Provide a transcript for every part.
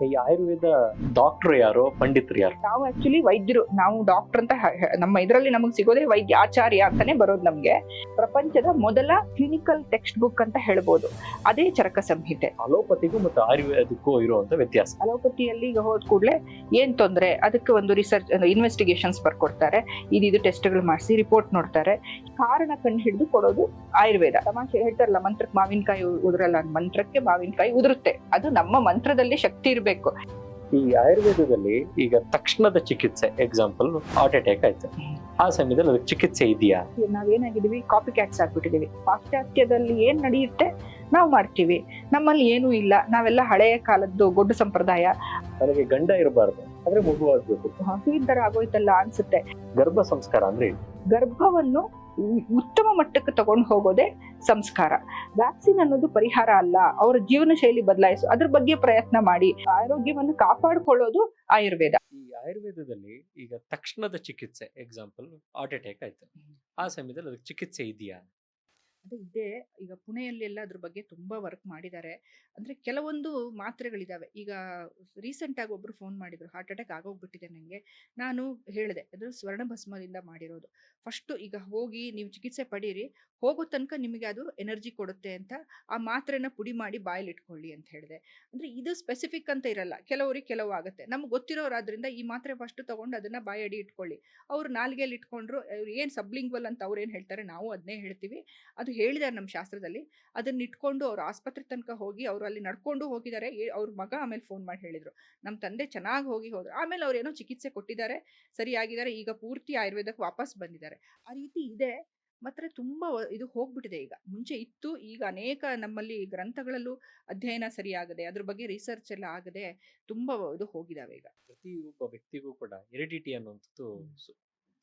ಈ ಆಯುರ್ವೇದ ಡಾಕ್ಟರ್ ಯಾರು, ಪಂಡಿತರು ಯಾರು? ನಾವು ಆಕ್ಚುಲಿ ವೈದ್ಯರು, ನಾವು ಡಾಕ್ಟರ್ ಅಂತ ನಮ್ಮ ಇದರಲ್ಲಿ ನಮಗೆ ಸಿಗೋದೇ ವೈದ್ಯ ಆಚಾರ್ಯ ಅಂತಾನೆ ಬರೋದು. ನಮ್ಗೆ ಪ್ರಪಂಚದ ಮೊದಲ ಕ್ಲಿನಿಕಲ್ ಟೆಕ್ಸ್ಟ್ ಬುಕ್ ಅಂತ ಹೇಳ್ಬೋದು ಅದೇ ಚರಕ ಸಂಹಿತೆ. ಅಲೋಪತಿಗೂ ಮತ್ತು ಆಯುರ್ವೇದಕ್ಕೂ ಇರುವಂತ ವ್ಯತ್ಯಾಸ. ಅಲೋಪತಿಯಲ್ಲಿ ಈಗ ಹೋದ ಕೂಡಲೇ ಏನ್ ತೊಂದರೆ, ಅದಕ್ಕೆ ಒಂದು ರಿಸರ್ಚ್ ಇನ್ವೆಸ್ಟಿಗೇಷನ್ಸ್ ಬರ್ಕೊಡ್ತಾರೆ, ಇದು ಟೆಸ್ಟ್ಗಳು ಮಾಡಿಸಿ ರಿಪೋರ್ಟ್ ನೋಡ್ತಾರೆ, ಕಾರಣ ಕಂಡು ಹಿಡಿದು ಕೊಡೋದು ಆಯುರ್ವೇದ. ತಮಾಷೆ ಹೇಳ್ತಾರಲ್ಲ, ಮಂತ್ರಕ್ಕೆ ಮಾವಿನಕಾಯಿ ಉದುರಲ್ಲ, ಮಂತ್ರಕ್ಕೆ ಮಾವಿನಕಾಯಿ ಉದುರುತ್ತೆ. ಅದು ನಮ್ಮ ಮಂತ್ರದಲ್ಲಿ ಶಕ್ತಿ ಇರಬೇಕು. ಈ ಆಯುರ್ವೇದದಲ್ಲಿ ಈಗ ತಕ್ಷಣದ ಚಿಕಿತ್ಸೆ, ಎಕ್ಸಾಂಪಲ್ ಹಾರ್ಟ್ ಅಟ್ಯಾಕ್ ಆಯ್ತು, ಆ ಸಮಯದಲ್ಲಿ ಅದಕ್ಕೆ ಚಿಕಿತ್ಸೆ ಇದೆಯಾ? ನಾವೇನಾಗಿದೀವಿ, ಕಾಪಿ ಕ್ಯಾಟ್ಸ್ ಆಗ್ಬಿಟ್ಟಿದೀವಿ. ಪಾಶ್ಚಾತ್ಯದಲ್ಲಿ ಏನ್ ನಡೆಯುತ್ತೆ ನಾವು ಮಾಡ್ತೀವಿ, ನಮ್ಮಲ್ಲಿ ಏನೂ ಇಲ್ಲ. ನಾವೆಲ್ಲ ಹಳೆಯ ಕಾಲದ್ದು ಗೊಡ್ಡು ಸಂಪ್ರದಾಯ. ನನಗೆ ಗಂಡ ಇರಬಾರ್ದು ಆದ್ರೆ ಮಗು ಆಗ್ಬೇಕು, ಈ ತರ ಆಗೋಯ್ತಲ್ಲ ಅನ್ಸುತ್ತೆ. ಗರ್ಭ ಸಂಸ್ಕಾರ ಅಂದ್ರೆ ಏನು? ಗರ್ಭವನ್ನು ಉತ್ತಮ ಮಟ್ಟಕ್ಕೆ ತಗೊಂಡು ಹೋಗೋದೇ ಸಂಸ್ಕಾರ. ವ್ಯಾಕ್ಸಿನ್ ಅನ್ನೋದು ಪರಿಹಾರ ಅಲ್ಲ, ಅವರ ಜೀವನ ಶೈಲಿ ಬದಲಾಯಿಸು, ಅದ್ರ ಬಗ್ಗೆ ಪ್ರಯತ್ನ ಮಾಡಿ ಆರೋಗ್ಯವನ್ನು ಕಾಪಾಡಿಕೊಳ್ಳೋದು ಆಯುರ್ವೇದ. ಈ ಆಯುರ್ವೇದದಲ್ಲಿ ಈಗ ತಕ್ಷಣದ ಚಿಕಿತ್ಸೆ, ಎಕ್ಸಾಂಪಲ್ ಹಾರ್ಟ್ ಅಟ್ಯಾಕ್ ಆಯ್ತು, ಆ ಸಮಯದಲ್ಲಿ ಅದಕ್ಕೆ ಚಿಕಿತ್ಸೆ ಇದೆಯಾ? ಅದೇ ಇದೆ. ಈಗ ಪುಣೆಯಲ್ಲೆಲ್ಲ ಅದ್ರ ಬಗ್ಗೆ ತುಂಬಾ ವರ್ಕ್ ಮಾಡಿದ್ದಾರೆ. ಅಂದ್ರೆ ಕೆಲವೊಂದು ಮಾತ್ರೆಗಳಿದಾವೆ. ಈಗ ರೀಸೆಂಟ್ ಆಗಿ ಒಬ್ರು ಫೋನ್ ಮಾಡಿದ್ರು, ಹಾರ್ಟ್ ಅಟ್ಯಾಕ್ ಆಗೋಗ್ಬಿಟ್ಟಿದೆ ನಂಗೆ. ನಾನು ಹೇಳಿದೆ ಅದು ಸ್ವರ್ಣ ಭಸ್ಮದಿಂದ ಮಾಡಿರೋದು. ಫಸ್ಟ್ ಈಗ ಹೋಗಿ ನೀವು ಚಿಕಿತ್ಸೆ ಪಡೀರಿ, ಹೋಗೋ ತನಕ ನಿಮಗೆ ಅದು ಎನರ್ಜಿ ಕೊಡುತ್ತೆ ಅಂತ ಆ ಮಾತ್ರೆನ ಪುಡಿ ಮಾಡಿ ಬಾಯಲ್ಲಿ ಇಟ್ಕೊಳ್ಳಿ ಅಂತ ಹೇಳಿದೆ. ಅಂದ್ರೆ ಇದು ಸ್ಪೆಸಿಫಿಕ್ ಅಂತ ಇರಲ್ಲ, ಕೆಲವರಿಗೆ ಕೆಲವು ಆಗುತ್ತೆ. ನಮ್ಗೆ ಗೊತ್ತಿರೋರಾದ್ರಿಂದ ಈ ಮಾತ್ರೆ ಫಸ್ಟ್ ತಗೊಂಡು ಅದನ್ನ ಬಾಯಡಿ ಇಟ್ಕೊಳ್ಳಿ. ಅವ್ರು ನಾಲ್ಗೆಯಲ್ಲಿ ಇಟ್ಕೊಂಡ್ರು, ಅವ್ರು ಏನ್ ಸಬ್ಲಿಂಗ್ವಲ್ ಅಂತ ಅವ್ರು ಏನ್ ಹೇಳ್ತಾರೆ ನಾವು ಅದನ್ನೇ ಹೇಳ್ತೀವಿ. ಅದು ಹೇಳಿದ್ದಾರೆ ನಮ್ಮ ಶಾಸ್ತ್ರದಲ್ಲಿ. ಅದನ್ನ ಇಟ್ಕೊಂಡು ಅವ್ರು ಆಸ್ಪತ್ರೆ ತನಕ ಹೋಗಿ ಅವ್ರು ಅಲ್ಲಿ ನಡ್ಕೊಂಡು ಹೋಗಿದ್ದಾರೆ. ಅವ್ರ ಮಗ ಆಮೇಲೆ ಫೋನ್ ಮಾಡಿ ಹೇಳಿದ್ರು, ನಮ್ಮ ತಂದೆ ಚೆನ್ನಾಗಿ ಹೋದ್ರು. ಆಮೇಲೆ ಅವ್ರು ಏನೋ ಚಿಕಿತ್ಸೆ ಕೊಟ್ಟಿದ್ದಾರೆ, ಸರಿಯಾಗಿದ್ದಾರೆ, ಈಗ ಪೂರ್ತಿ ಆಯುರ್ವೇದಕ್ಕೆ ವಾಪಸ್ ಬಂದಿದ್ದಾರೆ. ಆ ರೀತಿ ಇದೆ. ಮಾತ್ರ ತುಂಬಾ ಇದು ಹೋಗ್ಬಿಟ್ಟಿದೆ. ಈಗ ಮುಂಚೆ ಇತ್ತು, ಈಗ ಅನೇಕ ನಮ್ಮಲ್ಲಿ ಗ್ರಂಥಗಳಲ್ಲೂ ಅಧ್ಯಯನ ಸರಿಯಾಗದೆ, ಅದ್ರ ಬಗ್ಗೆ ರಿಸರ್ಚ್ ಎಲ್ಲ ಆಗದೆ ತುಂಬಾ ಇದು ಹೋಗಿದಾವೆ. ಈಗ ಪ್ರತಿಯೊಬ್ಬ ವ್ಯಕ್ತಿಗೂ ಕೂಡ ಹೆರಿಡಿಟಿ ಅನ್ನುವಂಥದ್ದು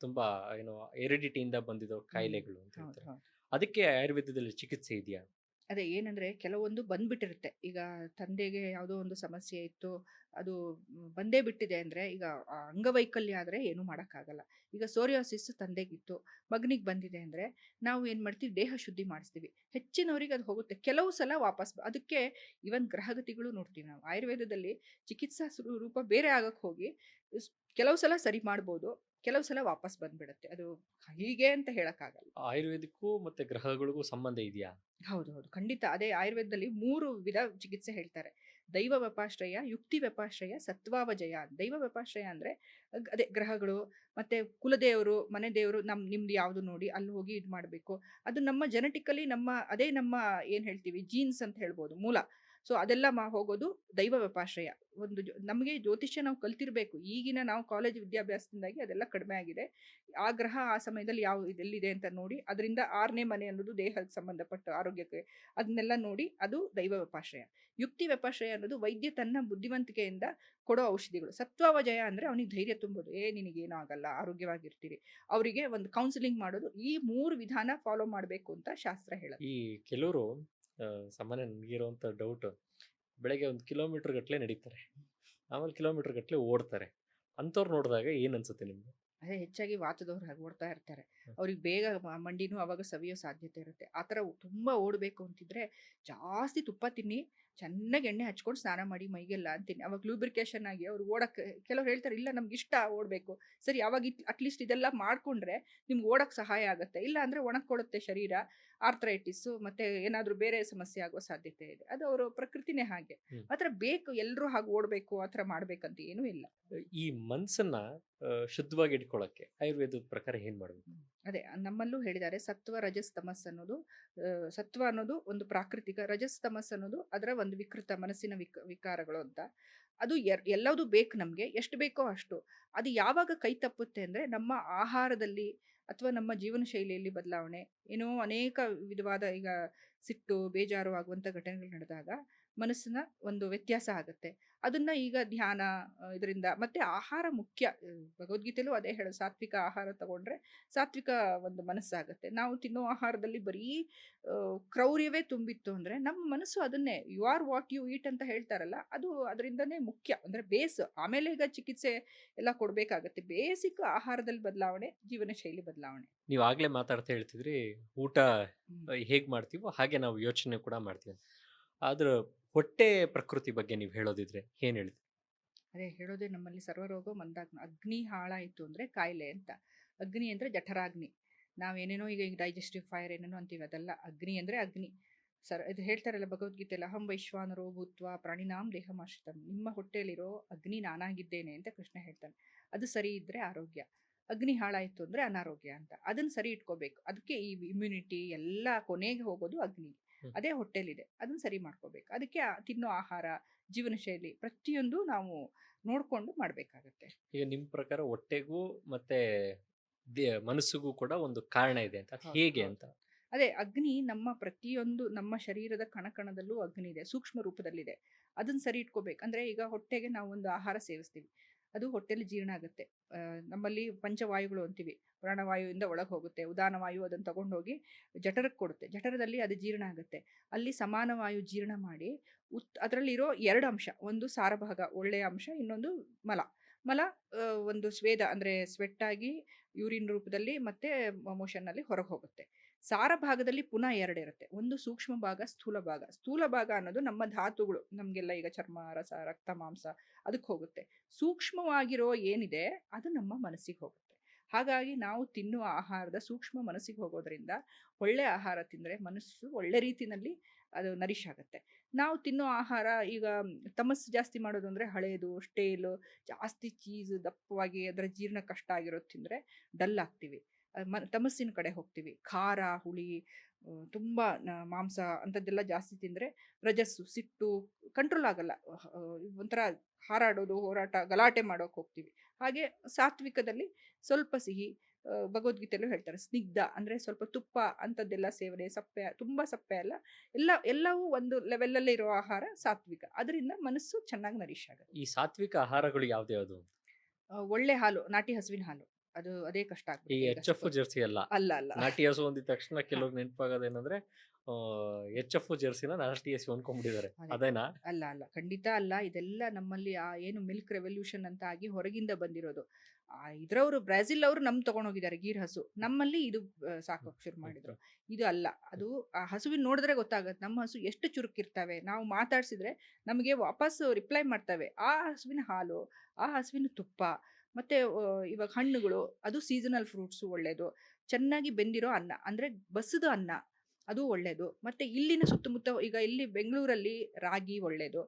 ತುಂಬಾ ಏನು ಹೆರಿಡಿಟಿಯಿಂದ ಬಂದಿರೋ ಕಾಯಿಲೆಗಳು ಅಂತ ಹೇಳ್ತಾರೆ. ಅದಕ್ಕೆ ಆಯುರ್ವೇದದಲ್ಲಿ ಚಿಕಿತ್ಸೆ ಇದೆಯಾ? ಅದೇ ಏನಂದ್ರೆ ಕೆಲವೊಂದು ಬಂದ್ಬಿಟ್ಟಿರುತ್ತೆ. ಈಗ ತಂದೆಗೆ ಯಾವುದೋ ಒಂದು ಸಮಸ್ಯೆ ಇತ್ತು, ಅದು ಬಂದೇ ಬಿಟ್ಟಿದೆ ಅಂದ್ರೆ, ಈಗ ಅಂಗವೈಕಲ್ಯ ಆದ್ರೆ ಏನು ಮಾಡೋಕ್ಕಾಗಲ್ಲ. ಈಗ ಸೋರಿಯಾಸಿಸ್ ತಂದೆಗಿತ್ತು, ಮಗನಿಗೆ ಬಂದಿದೆ ಅಂದ್ರೆ ನಾವು ಏನ್ ಮಾಡ್ತೀವಿ, ದೇಹ ಶುದ್ಧಿ ಮಾಡಿಸ್ತೀವಿ. ಹೆಚ್ಚಿನವರಿಗೆ ಅದು ಹೋಗುತ್ತೆ, ಕೆಲವು ಸಲ ವಾಪಸ್ ಅದಕ್ಕೆ ಇವನ್ ಗ್ರಹಗತಿಗಳು ನೋಡ್ತೀವಿ ನಾವು. ಆಯುರ್ವೇದದಲ್ಲಿ ಚಿಕಿತ್ಸಾ ರೂಪ ಬೇರೆ ಆಗಕ್ಕೆ ಹೋಗಿ ಕೆಲವು ಸಲ ಸರಿ ಮಾಡ್ಬೋದು, ಕೆಲವು ಸಲ ವಾಪಸ್ ಬಂದ್ಬಿಡುತ್ತೆ. ಅದು ಹೀಗೆ ಅಂತ ಹೇಳಕ್ಕಾಗಲ್ಲ. ಆಯುರ್ವೇದಕ್ಕೂ ಮತ್ತೆ ಗ್ರಹಗಳಿಗೂ ಸಂಬಂಧ ಇದೆಯಾ? ಹೌದು, ಖಂಡಿತ. ಅದೇ ಆಯುರ್ವೇದದಲ್ಲಿ 3 ವಿಧ ಚಿಕಿತ್ಸೆ ಹೇಳ್ತಾರೆ. ದೈವ ವ್ಯಪಾಶ್ರಯ, ಯುಕ್ತಿ ವ್ಯಪಾಶ್ರಯ, ಸತ್ವಾವಜಯ. ದೈವ ವ್ಯಪಾಶ್ರಯ ಅಂದ್ರೆ ಅದೇ ಗ್ರಹಗಳು, ಮತ್ತೆ ಕುಲದೇವರು, ಮನೆ ದೇವರು, ನಿಮ್ದು ಯಾವ್ದು ನೋಡಿ ಅಲ್ಲಿ ಹೋಗಿ ಇದು ಮಾಡಬೇಕು. ಅದು ನಮ್ಮ ಜೆನೆಟಿಕಲಿ ಅದೇ ನಮ್ಮ ಏನ್ ಹೇಳ್ತೀವಿ ಜೀನ್ಸ್ ಅಂತ ಹೇಳ್ಬೋದು, ಮೂಲ. ಸೊ ಅದೆಲ್ಲ ಹೋಗೋದು ದೈವ ವ್ಯಪಾಶ್ರಯ. ಒಂದು ನಮಗೆ ಜ್ಯೋತಿಷ್ಯ ನಾವು ಕಲ್ತಿರ್ಬೇಕು. ಈಗಿನ ನಾವು ಕಾಲೇಜ್ ವಿದ್ಯಾಭ್ಯಾಸದಿಂದಾಗಿ ಅದೆಲ್ಲ ಕಡಿಮೆ ಆಗಿದೆ. ಆ ಗ್ರಹ ಆ ಸಮಯದಲ್ಲಿ ಯಾವ ಇದೆಲ್ಲಿದೆ ಅಂತ ನೋಡಿ, ಅದರಿಂದ 6ನೇ ಮನೆ ಅನ್ನೋದು ದೇಹಕ್ಕೆ ಸಂಬಂಧಪಟ್ಟ ಆರೋಗ್ಯಕ್ಕೆ, ಅದನ್ನೆಲ್ಲ ನೋಡಿ ಅದು ದೈವ ವ್ಯಪಾಶ್ರಯ. ಯುಕ್ತಿ ವ್ಯಪಾಶ್ರಯ ಅನ್ನೋದು ವೈದ್ಯ ತನ್ನ ಬುದ್ಧಿವಂತಿಕೆಯಿಂದ ಕೊಡೋ ಔಷಧಿಗಳು. ಸತ್ವಾವಜಯ ಅಂದ್ರೆ ಅವನಿಗೆ ಧೈರ್ಯ ತುಂಬೋದು, ನಿನಗೇನೂ ಆಗಲ್ಲ, ಆರೋಗ್ಯವಾಗಿರ್ತೀರಿ. ಅವರಿಗೆ ಒಂದು ಕೌನ್ಸಿಲಿಂಗ್ ಮಾಡೋದು. ಈ 3 ವಿಧಾನ ಫಾಲೋ ಮಾಡಬೇಕು ಅಂತ ಶಾಸ್ತ್ರ ಹೇಳುತ್ತೆ. ಈ ಕೆಲವರು ಸಾಮಾನ್ಯ ನನಗಿರುವಂತ ಡೌಟ್, ಬೆಳಗ್ಗೆ 1 ಕಿಲೋಮೀಟರ್ ಗಟ್ಟಲೆ ನಡೀತಾರೆ, ಆಮೇಲೆ ಕಿಲೋಮೀಟರ್ ಗಟ್ಟಲೆ ಓಡ್ತಾರೆ. ಅಂಥವ್ರು ನೋಡಿದಾಗ ಏನ್ ಅನ್ಸುತ್ತೆ ನಿಮ್ಗೆ? ಅದೇ ಹೆಚ್ಚಾಗಿ ವಾತದವ್ರು ಹಾಗೆ ಓಡ್ತಾ ಇರ್ತಾರೆ. ಅವ್ರಿಗೆ ಬೇಗ ಮಂಡಿನೂ ಅವಾಗ ಸವಿಯೋ ಸಾಧ್ಯತೆ ಇರುತ್ತೆ. ಆ ಥರ ತುಂಬಾ ಓಡಬೇಕು ಅಂತಿದ್ರೆ ಜಾಸ್ತಿ ತುಪ್ಪ ತಿನ್ನಿ, ಚೆನ್ನಾಗಿ ಎಣ್ಣೆ ಹಚ್ಕೊಂಡು ಸ್ನಾನ ಮಾಡಿ ಮೈಗೆಲ್ಲ ಅಂತೀನಿ. ಅವಾಗ ಲೂಬ್ರಿಕೇಶನ್ ಆಗಿ ಅವ್ರು ಓಡಕ್ಕೆ. ಕೆಲವ್ರು ಹೇಳ್ತಾರೆ, ಇಲ್ಲ ನಮ್ಗೆ ಇಷ್ಟ ಓಡಬೇಕು. ಸರಿ, ಅವಾಗ ಅಟ್ಲೀಸ್ಟ್ ಇದೆಲ್ಲ ಮಾಡ್ಕೊಂಡ್ರೆ ನಿಮ್ಗೆ ಓಡಕ್ಕೆ ಸಹಾಯ ಆಗುತ್ತೆ. ಇಲ್ಲ ಅಂದ್ರೆ ಒಣಕೊಡುತ್ತೆ ಶರೀರ, ಆರ್ಥರೈಟಿಸ್ ಮತ್ತೆ ಏನಾದ್ರೂ ಬೇರೆ ಸಮಸ್ಯೆ ಆಗುವ ಸಾಧ್ಯತೆ ಇದೆ. ಅದು ಅವರ ಪ್ರಕೃತಿನೇ ಹಾಗೆ. ಮಾತ್ರ ಬೇಕು ಎಲ್ಲರೂ ಹಾಗೆ ಓಡಬೇಕು, ಆ ಥರ ಮಾಡ್ಬೇಕಂತ ಏನೂ ಇಲ್ಲ. ಈ ಮನ್ಸನ್ನ ಶುದ್ಧವಾಗಿ ಇಟ್ಕೊಳ್ಳಕ್ಕೆ ಆಯುರ್ವೇದದ ಪ್ರಕಾರ ಏನ್ ಮಾಡ್ಬೇಕು? ಅದೇ ನಮ್ಮಲ್ಲೂ ಹೇಳಿದ್ದಾರೆ, ಸತ್ವ ರಜಸ್ ತಮಸ್ ಅನ್ನೋದು. ಸತ್ವ ಅನ್ನೋದು ಒಂದು ಪ್ರಾಕೃತಿಕ, ರಜಸ್ ತಮಸ್ ಅನ್ನೋದು ಅದರ ಒಂದು ವಿಕೃತ ಮನಸ್ಸಿನ ವಿಕಾರಗಳು ಅಂತ. ಅದು ಎಲ್ಲದೂ ಬೇಕು ನಮ್ಗೆ, ಎಷ್ಟು ಬೇಕೋ ಅಷ್ಟು. ಅದು ಯಾವಾಗ ಕೈ ತಪ್ಪುತ್ತೆ ಅಂದ್ರೆ ನಮ್ಮ ಆಹಾರದಲ್ಲಿ ಅಥವಾ ನಮ್ಮ ಜೀವನ ಶೈಲಿಯಲ್ಲಿ ಬದಲಾವಣೆ, ಏನೋ ಅನೇಕ ವಿಧವಾದ ಈಗ ಸಿಟ್ಟು ಬೇಜಾರು ಆಗುವಂತ ಘಟನೆಗಳು ನಡೆದಾಗ ಮನಸ್ಸಿನ ಒಂದು ವ್ಯತ್ಯಾಸ ಆಗುತ್ತೆ. ಅದನ್ನ ಈಗ ಧ್ಯಾನ, ಇದರಿಂದ ಮತ್ತೆ ಆಹಾರ ಮುಖ್ಯ. ಭಗವದ್ಗೀತೆಲೂ ಅದೇ ಹೇಳೋದು, ಸಾತ್ವಿಕ ಆಹಾರ ತಗೊಂಡ್ರೆ ಸಾತ್ವಿಕ ಒಂದು ಮನಸ್ಸಾಗುತ್ತೆ. ನಾವು ತಿನ್ನೋ ಆಹಾರದಲ್ಲಿ ಬರೀ ಕ್ರೌರ್ಯವೇ ತುಂಬಿತ್ತು ಅಂದ್ರೆ ನಮ್ಮ ಮನಸ್ಸು ಅದನ್ನೇ, you are what you eat ಅಂತ ಹೇಳ್ತಾರಲ್ಲ, ಅದು ಅದರಿಂದನೇ ಮುಖ್ಯ. ಅಂದ್ರೆ ಬೇಸ್, ಆಮೇಲೆ ಈಗ ಚಿಕಿತ್ಸೆ ಎಲ್ಲ ಕೊಡ್ಬೇಕಾಗತ್ತೆ. ಬೇಸಿಕ್ ಆಹಾರದಲ್ಲಿ ಬದಲಾವಣೆ, ಜೀವನ ಶೈಲಿ ಬದಲಾವಣೆ. ನೀವು ಆಗ್ಲೇ ಮಾತಾಡ್ತಾ ಹೇಳ್ತಿದ್ರಿ, ಊಟ ಹೇಗ್ ಮಾಡ್ತೀವೋ ಹಾಗೆ ನಾವು ಯೋಚನೆ ಕೂಡ ಮಾಡ್ತೀವಿ. ಆದ್ರೆ ಹೊಟ್ಟೆ ಪ್ರಕೃತಿ ಬಗ್ಗೆ ನೀವು ಹೇಳೋದಿದ್ರೆ ಏನ್ ಹೇಳ್ತೀರಿ? ಅದೇ ಹೇಳೋದೇ ನಮ್ಮಲ್ಲಿ ಸರ್ವರೋಗ ಮಂದಾಗ್ನ ಅಗ್ನಿ ಹಾಳಾಯಿತು ಅಂದರೆ ಕಾಯಿಲೆ ಅಂತ. ಅಗ್ನಿ ಅಂದರೆ ಜಠರಾಗ್ನಿ. ನಾವೇನೇನೋ ಈಗ ಡೈಜೆಸ್ಟಿವ್ ಫೈರ್ ಏನೇನೋ ಅಂತೀವಿ, ಅದೆಲ್ಲ ಅಗ್ನಿ ಅಂದರೆ ಅಗ್ನಿ. ಇದು ಹೇಳ್ತಾರಲ್ಲ ಭಗವದ್ಗೀತೆಯಲ್ಲಿ, ಅಹಂ ವೈಶ್ವಾನರೋ ಭೂತ್ವ ಪ್ರಾಣಿನಾಂ ದೇಹಮಾಶ್ರಿತಂ. ನಿಮ್ಮ ಹೊಟ್ಟೆಯಲ್ಲಿರೋ ಅಗ್ನಿ ನಾನಾಗಿದ್ದೇನೆ ಅಂತ ಕೃಷ್ಣ ಹೇಳ್ತಾನೆ. ಅದು ಸರಿ ಇದ್ದರೆ ಆರೋಗ್ಯ. ಅಗ್ನಿ ಹಾಳಾಯಿತು ಅಂದರೆ ಅನಾರೋಗ್ಯ ಅಂತ. ಅದನ್ನು ಸರಿ ಇಟ್ಕೋಬೇಕು. ಅದಕ್ಕೆ ಈ ಇಮ್ಯುನಿಟಿ ಎಲ್ಲ ಕೊನೆಗೆ ಹೋಗೋದು ಅಗ್ನಿ. ಅದೇ ಹೊಟ್ಟೆಲಿದೆ, ಅದನ್ನು ಸರಿ ಮಾಡ್ಕೋಬೇಕು. ಅದಕ್ಕೆ ತಿನ್ನೋ ಆಹಾರ, ಜೀವನ ಶೈಲಿ ಪ್ರತಿಯೊಂದು ನಾವು ನೋಡ್ಕೊಂಡು ಮಾಡಬೇಕಾಗತ್ತೆ. ಈಗ ನಿಮ್ಮ ಪ್ರಕಾರ ಹೊಟ್ಟೆಗೂ ಮತ್ತೆ ಮನಸ್ಸಿಗೂ ಕೂಡ ಒಂದು ಕಾರಣ ಇದೆ ಅಂತ, ಹೌದು, ಹೇಗೆ ಹೌದು. ಅಂತ? ಅದೇ ಅಗ್ನಿ ನಮ್ಮ ಪ್ರತಿಯೊಂದು ನಮ್ಮ ಶರೀರದ ಕಣಕಣದಲ್ಲೂ ಅಗ್ನಿ ಇದೆ, ಸೂಕ್ಷ್ಮ ರೂಪದಲ್ಲಿದೆ. ಅದನ್ನ ಸರಿ ಇಟ್ಕೋಬೇಕು. ಅಂದ್ರೆ ಈಗ ಹೊಟ್ಟೆಗೆ ನಾವು ಒಂದು ಆಹಾರ ಸೇವಿಸ್ತೀವಿ, ಅದು ಹೊಟ್ಟೆಲಿ ಜೀರ್ಣ ಆಗುತ್ತೆ. ನಮ್ಮಲ್ಲಿ ಪಂಚವಾಯುಗಳು ಅಂತೀವಿ. ಪ್ರಾಣವಾಯುವಿಂದ ಒಳಗೆ ಹೋಗುತ್ತೆ, ಉದಾನ ವಾಯು ಅದನ್ನು ತಗೊಂಡೋಗಿ ಜಠರಕ್ಕೆ ಕೊಡುತ್ತೆ, ಜಠರದಲ್ಲಿ ಅದು ಜೀರ್ಣ ಆಗುತ್ತೆ. ಅಲ್ಲಿ ಸಮಾನ ವಾಯು ಜೀರ್ಣ ಮಾಡಿ ಅದರಲ್ಲಿರೋ ಎರಡು ಅಂಶ, ಒಂದು ಸಾರಭಾಗ ಒಳ್ಳೆಯ ಅಂಶ, ಇನ್ನೊಂದು ಮಲ. ಮಲ ಒಂದು ಸ್ವೇದ ಅಂದರೆ ಸ್ವೆಟ್ ಆಗಿ ಯೂರಿನ್ ರೂಪದಲ್ಲಿ ಮತ್ತೆ ಮೋಷನ್ನಲ್ಲಿ ಹೊರಗೆ ಹೋಗುತ್ತೆ. ಸಾರ ಭಾಗದಲ್ಲಿ ಪುನಃ ಎರಡಿರುತ್ತೆ, ಒಂದು ಸೂಕ್ಷ್ಮ ಭಾಗ, ಸ್ಥೂಲ ಭಾಗ. ಸ್ಥೂಲ ಭಾಗ ಅನ್ನೋದು ನಮ್ಮ ಧಾತುಗಳು, ನಮಗೆಲ್ಲ ಈಗ ಚರ್ಮ, ರಸ, ರಕ್ತ, ಮಾಂಸ ಅದಕ್ಕೆ ಹೋಗುತ್ತೆ. ಸೂಕ್ಷ್ಮವಾಗಿರೋ ಏನಿದೆ ಅದು ನಮ್ಮ ಮನಸ್ಸಿಗೆ ಹೋಗುತ್ತೆ. ಹಾಗಾಗಿ ನಾವು ತಿನ್ನುವ ಆಹಾರದ ಸೂಕ್ಷ್ಮ ಮನಸ್ಸಿಗೆ ಹೋಗೋದ್ರಿಂದ ಒಳ್ಳೆ ಆಹಾರ ತಿಂದರೆ ಮನಸ್ಸು ಒಳ್ಳೆ ರೀತಿಯಲ್ಲಿ ಅದು ನರಿಶ್ ಆಗುತ್ತೆ. ನಾವು ತಿನ್ನೋ ಆಹಾರ ಈಗ ತಮಸ್ಸು ಜಾಸ್ತಿ ಮಾಡೋದು ಅಂದರೆ ಹಳೇದು, ಸ್ಟೇಲು, ಜಾಸ್ತಿ ಚೀಸು, ದಪ್ಪವಾಗಿ ಅದರ ಜೀರ್ಣ ಕಷ್ಟ ಆಗಿರೋದು ತಿಂದರೆ ಡಲ್ ಆಗ್ತೀವಿ, ತಮಸ್ಸಿನ ಕಡೆ ಹೋಗ್ತೀವಿ. ಖಾರ, ಹುಳಿ, ತುಂಬ ಮಾಂಸ ಅಂಥದ್ದೆಲ್ಲ ಜಾಸ್ತಿ ತಿಂದರೆ ರಜಸ್ಸು, ಸಿಟ್ಟು ಕಂಟ್ರೋಲ್ ಆಗಲ್ಲ. ಒಂಥರ ಹಾರಾಡೋದು, ಹೋರಾಟ, ಗಲಾಟೆ ಮಾಡೋಕೆ ಹೋಗ್ತೀವಿ. ಹಾಗೆ ಸಾತ್ವಿಕದಲ್ಲಿ ಸ್ವಲ್ಪ ಸಿಹಿ, ಭಗವದ್ಗೀತೆಯಲ್ಲೂ ಹೇಳ್ತಾರೆ ಸ್ನಿಗ್ಧ ಅಂದರೆ ಸ್ವಲ್ಪ ತುಪ್ಪ ಅಂಥದ್ದೆಲ್ಲ ಸೇವನೆ, ಸಪ್ಪೆ, ತುಂಬ ಸಪ್ಪೆ ಅಲ್ಲ, ಎಲ್ಲವೂ ಒಂದು ಲೆವೆಲಲ್ಲಿ ಇರೋ ಆಹಾರ ಸಾತ್ವಿಕ. ಅದರಿಂದ ಮನಸ್ಸು ಚೆನ್ನಾಗಿ ನರಿಶ್ ಆಗುತ್ತೆ. ಈ ಸಾತ್ವಿಕ ಆಹಾರಗಳು ಯಾವ್ದ್ಯಾವ್ದು? ಒಳ್ಳೆ ಹಾಲು, ನಾಟಿ ಹಸುವಿನ ಹಾಲು, ಅದು ಕಷ್ಟ ಈ ಆಗ್ಬಿಡುತ್ತೆ ಈಗ ಎಚ್ ಎಫ್ ಸಿಗೋದು. ಜರ್ಸಿ ಅಲ್ಲ. ಅಲ್ಲ ಅಲ್ಲ. ನಾಟಿ ಹಸು ಅಂದಿದ ತಕ್ಷಣ ಕೆಲವ್ರಿಗೆ ನೆನಪಾಗೋದೇನಂದ್ರೆ ಎಚ್ ಎಫ್ ಜರ್ಸಿನ ನಾಟಿ ಹಸು ಅನ್ಕೊಂಡ್ಬಿಟ್ಟಿದ್ದಾರೆ, ಅದೇ. ಅದೇನಾ? ಅಲ್ಲ ಅಲ್ಲ, ಖಂಡಿತ ಅಲ್ಲ. ಇದೆಲ್ಲ ನಮ್ಮಲ್ಲಿ ಏನು ಮಿಲ್ಕ್ ರೆವಲ್ಯೂಷನ್ ಅಂತ ಆಗಿ ಹೊರಗಿಂದ ಬಂದಿರೋದು. ಇದ್ರವರು ಬ್ರೆಜಿಲ್ ಅವರು ತಗೊಂಡೋಗಿದ್ದಾರೆ ಗೀರ್ ಹಸು, ನಮ್ಮಲ್ಲಿ ಇದು ಸಾಕೋಕ್ ಶುರು ಮಾಡಿದ್ರು. ಇದು ಅಲ್ಲ, ಅದು ಆ ಹಸುವಿನ ನೋಡಿದ್ರೆ ಗೊತ್ತಾಗತ್ತೆ ನಮ್ಮ ಹಸು ಎಷ್ಟು ಚುರುಕಿರ್ತವೆ. ನಾವು ಮಾತಾಡ್ಸಿದ್ರೆ ನಮಗೆ ವಾಪಸ್ ರಿಪ್ಲೈ ಮಾಡ್ತವೆ. ಆ ಹಸುವಿನ ಹಾಲು, ಆ ಹಸುವಿನ ತುಪ್ಪ, ಮತ್ತೆ ಇವಾಗ ಹಣ್ಣುಗಳು, ಅದು ಸೀಸನಲ್ ಫ್ರೂಟ್ಸು ಒಳ್ಳೇದು. ಚೆನ್ನಾಗಿ ಬೆಂದಿರೋ ಅನ್ನ ಅಂದರೆ ಬಸದ ಅನ್ನ, ಅದು ಒಳ್ಳೆಯದು. ಮತ್ತು ಇಲ್ಲಿನ ಸುತ್ತಮುತ್ತ ಈಗ ಇಲ್ಲಿ ಬೆಂಗಳೂರಲ್ಲಿ ರಾಗಿ ಒಳ್ಳೆಯದು,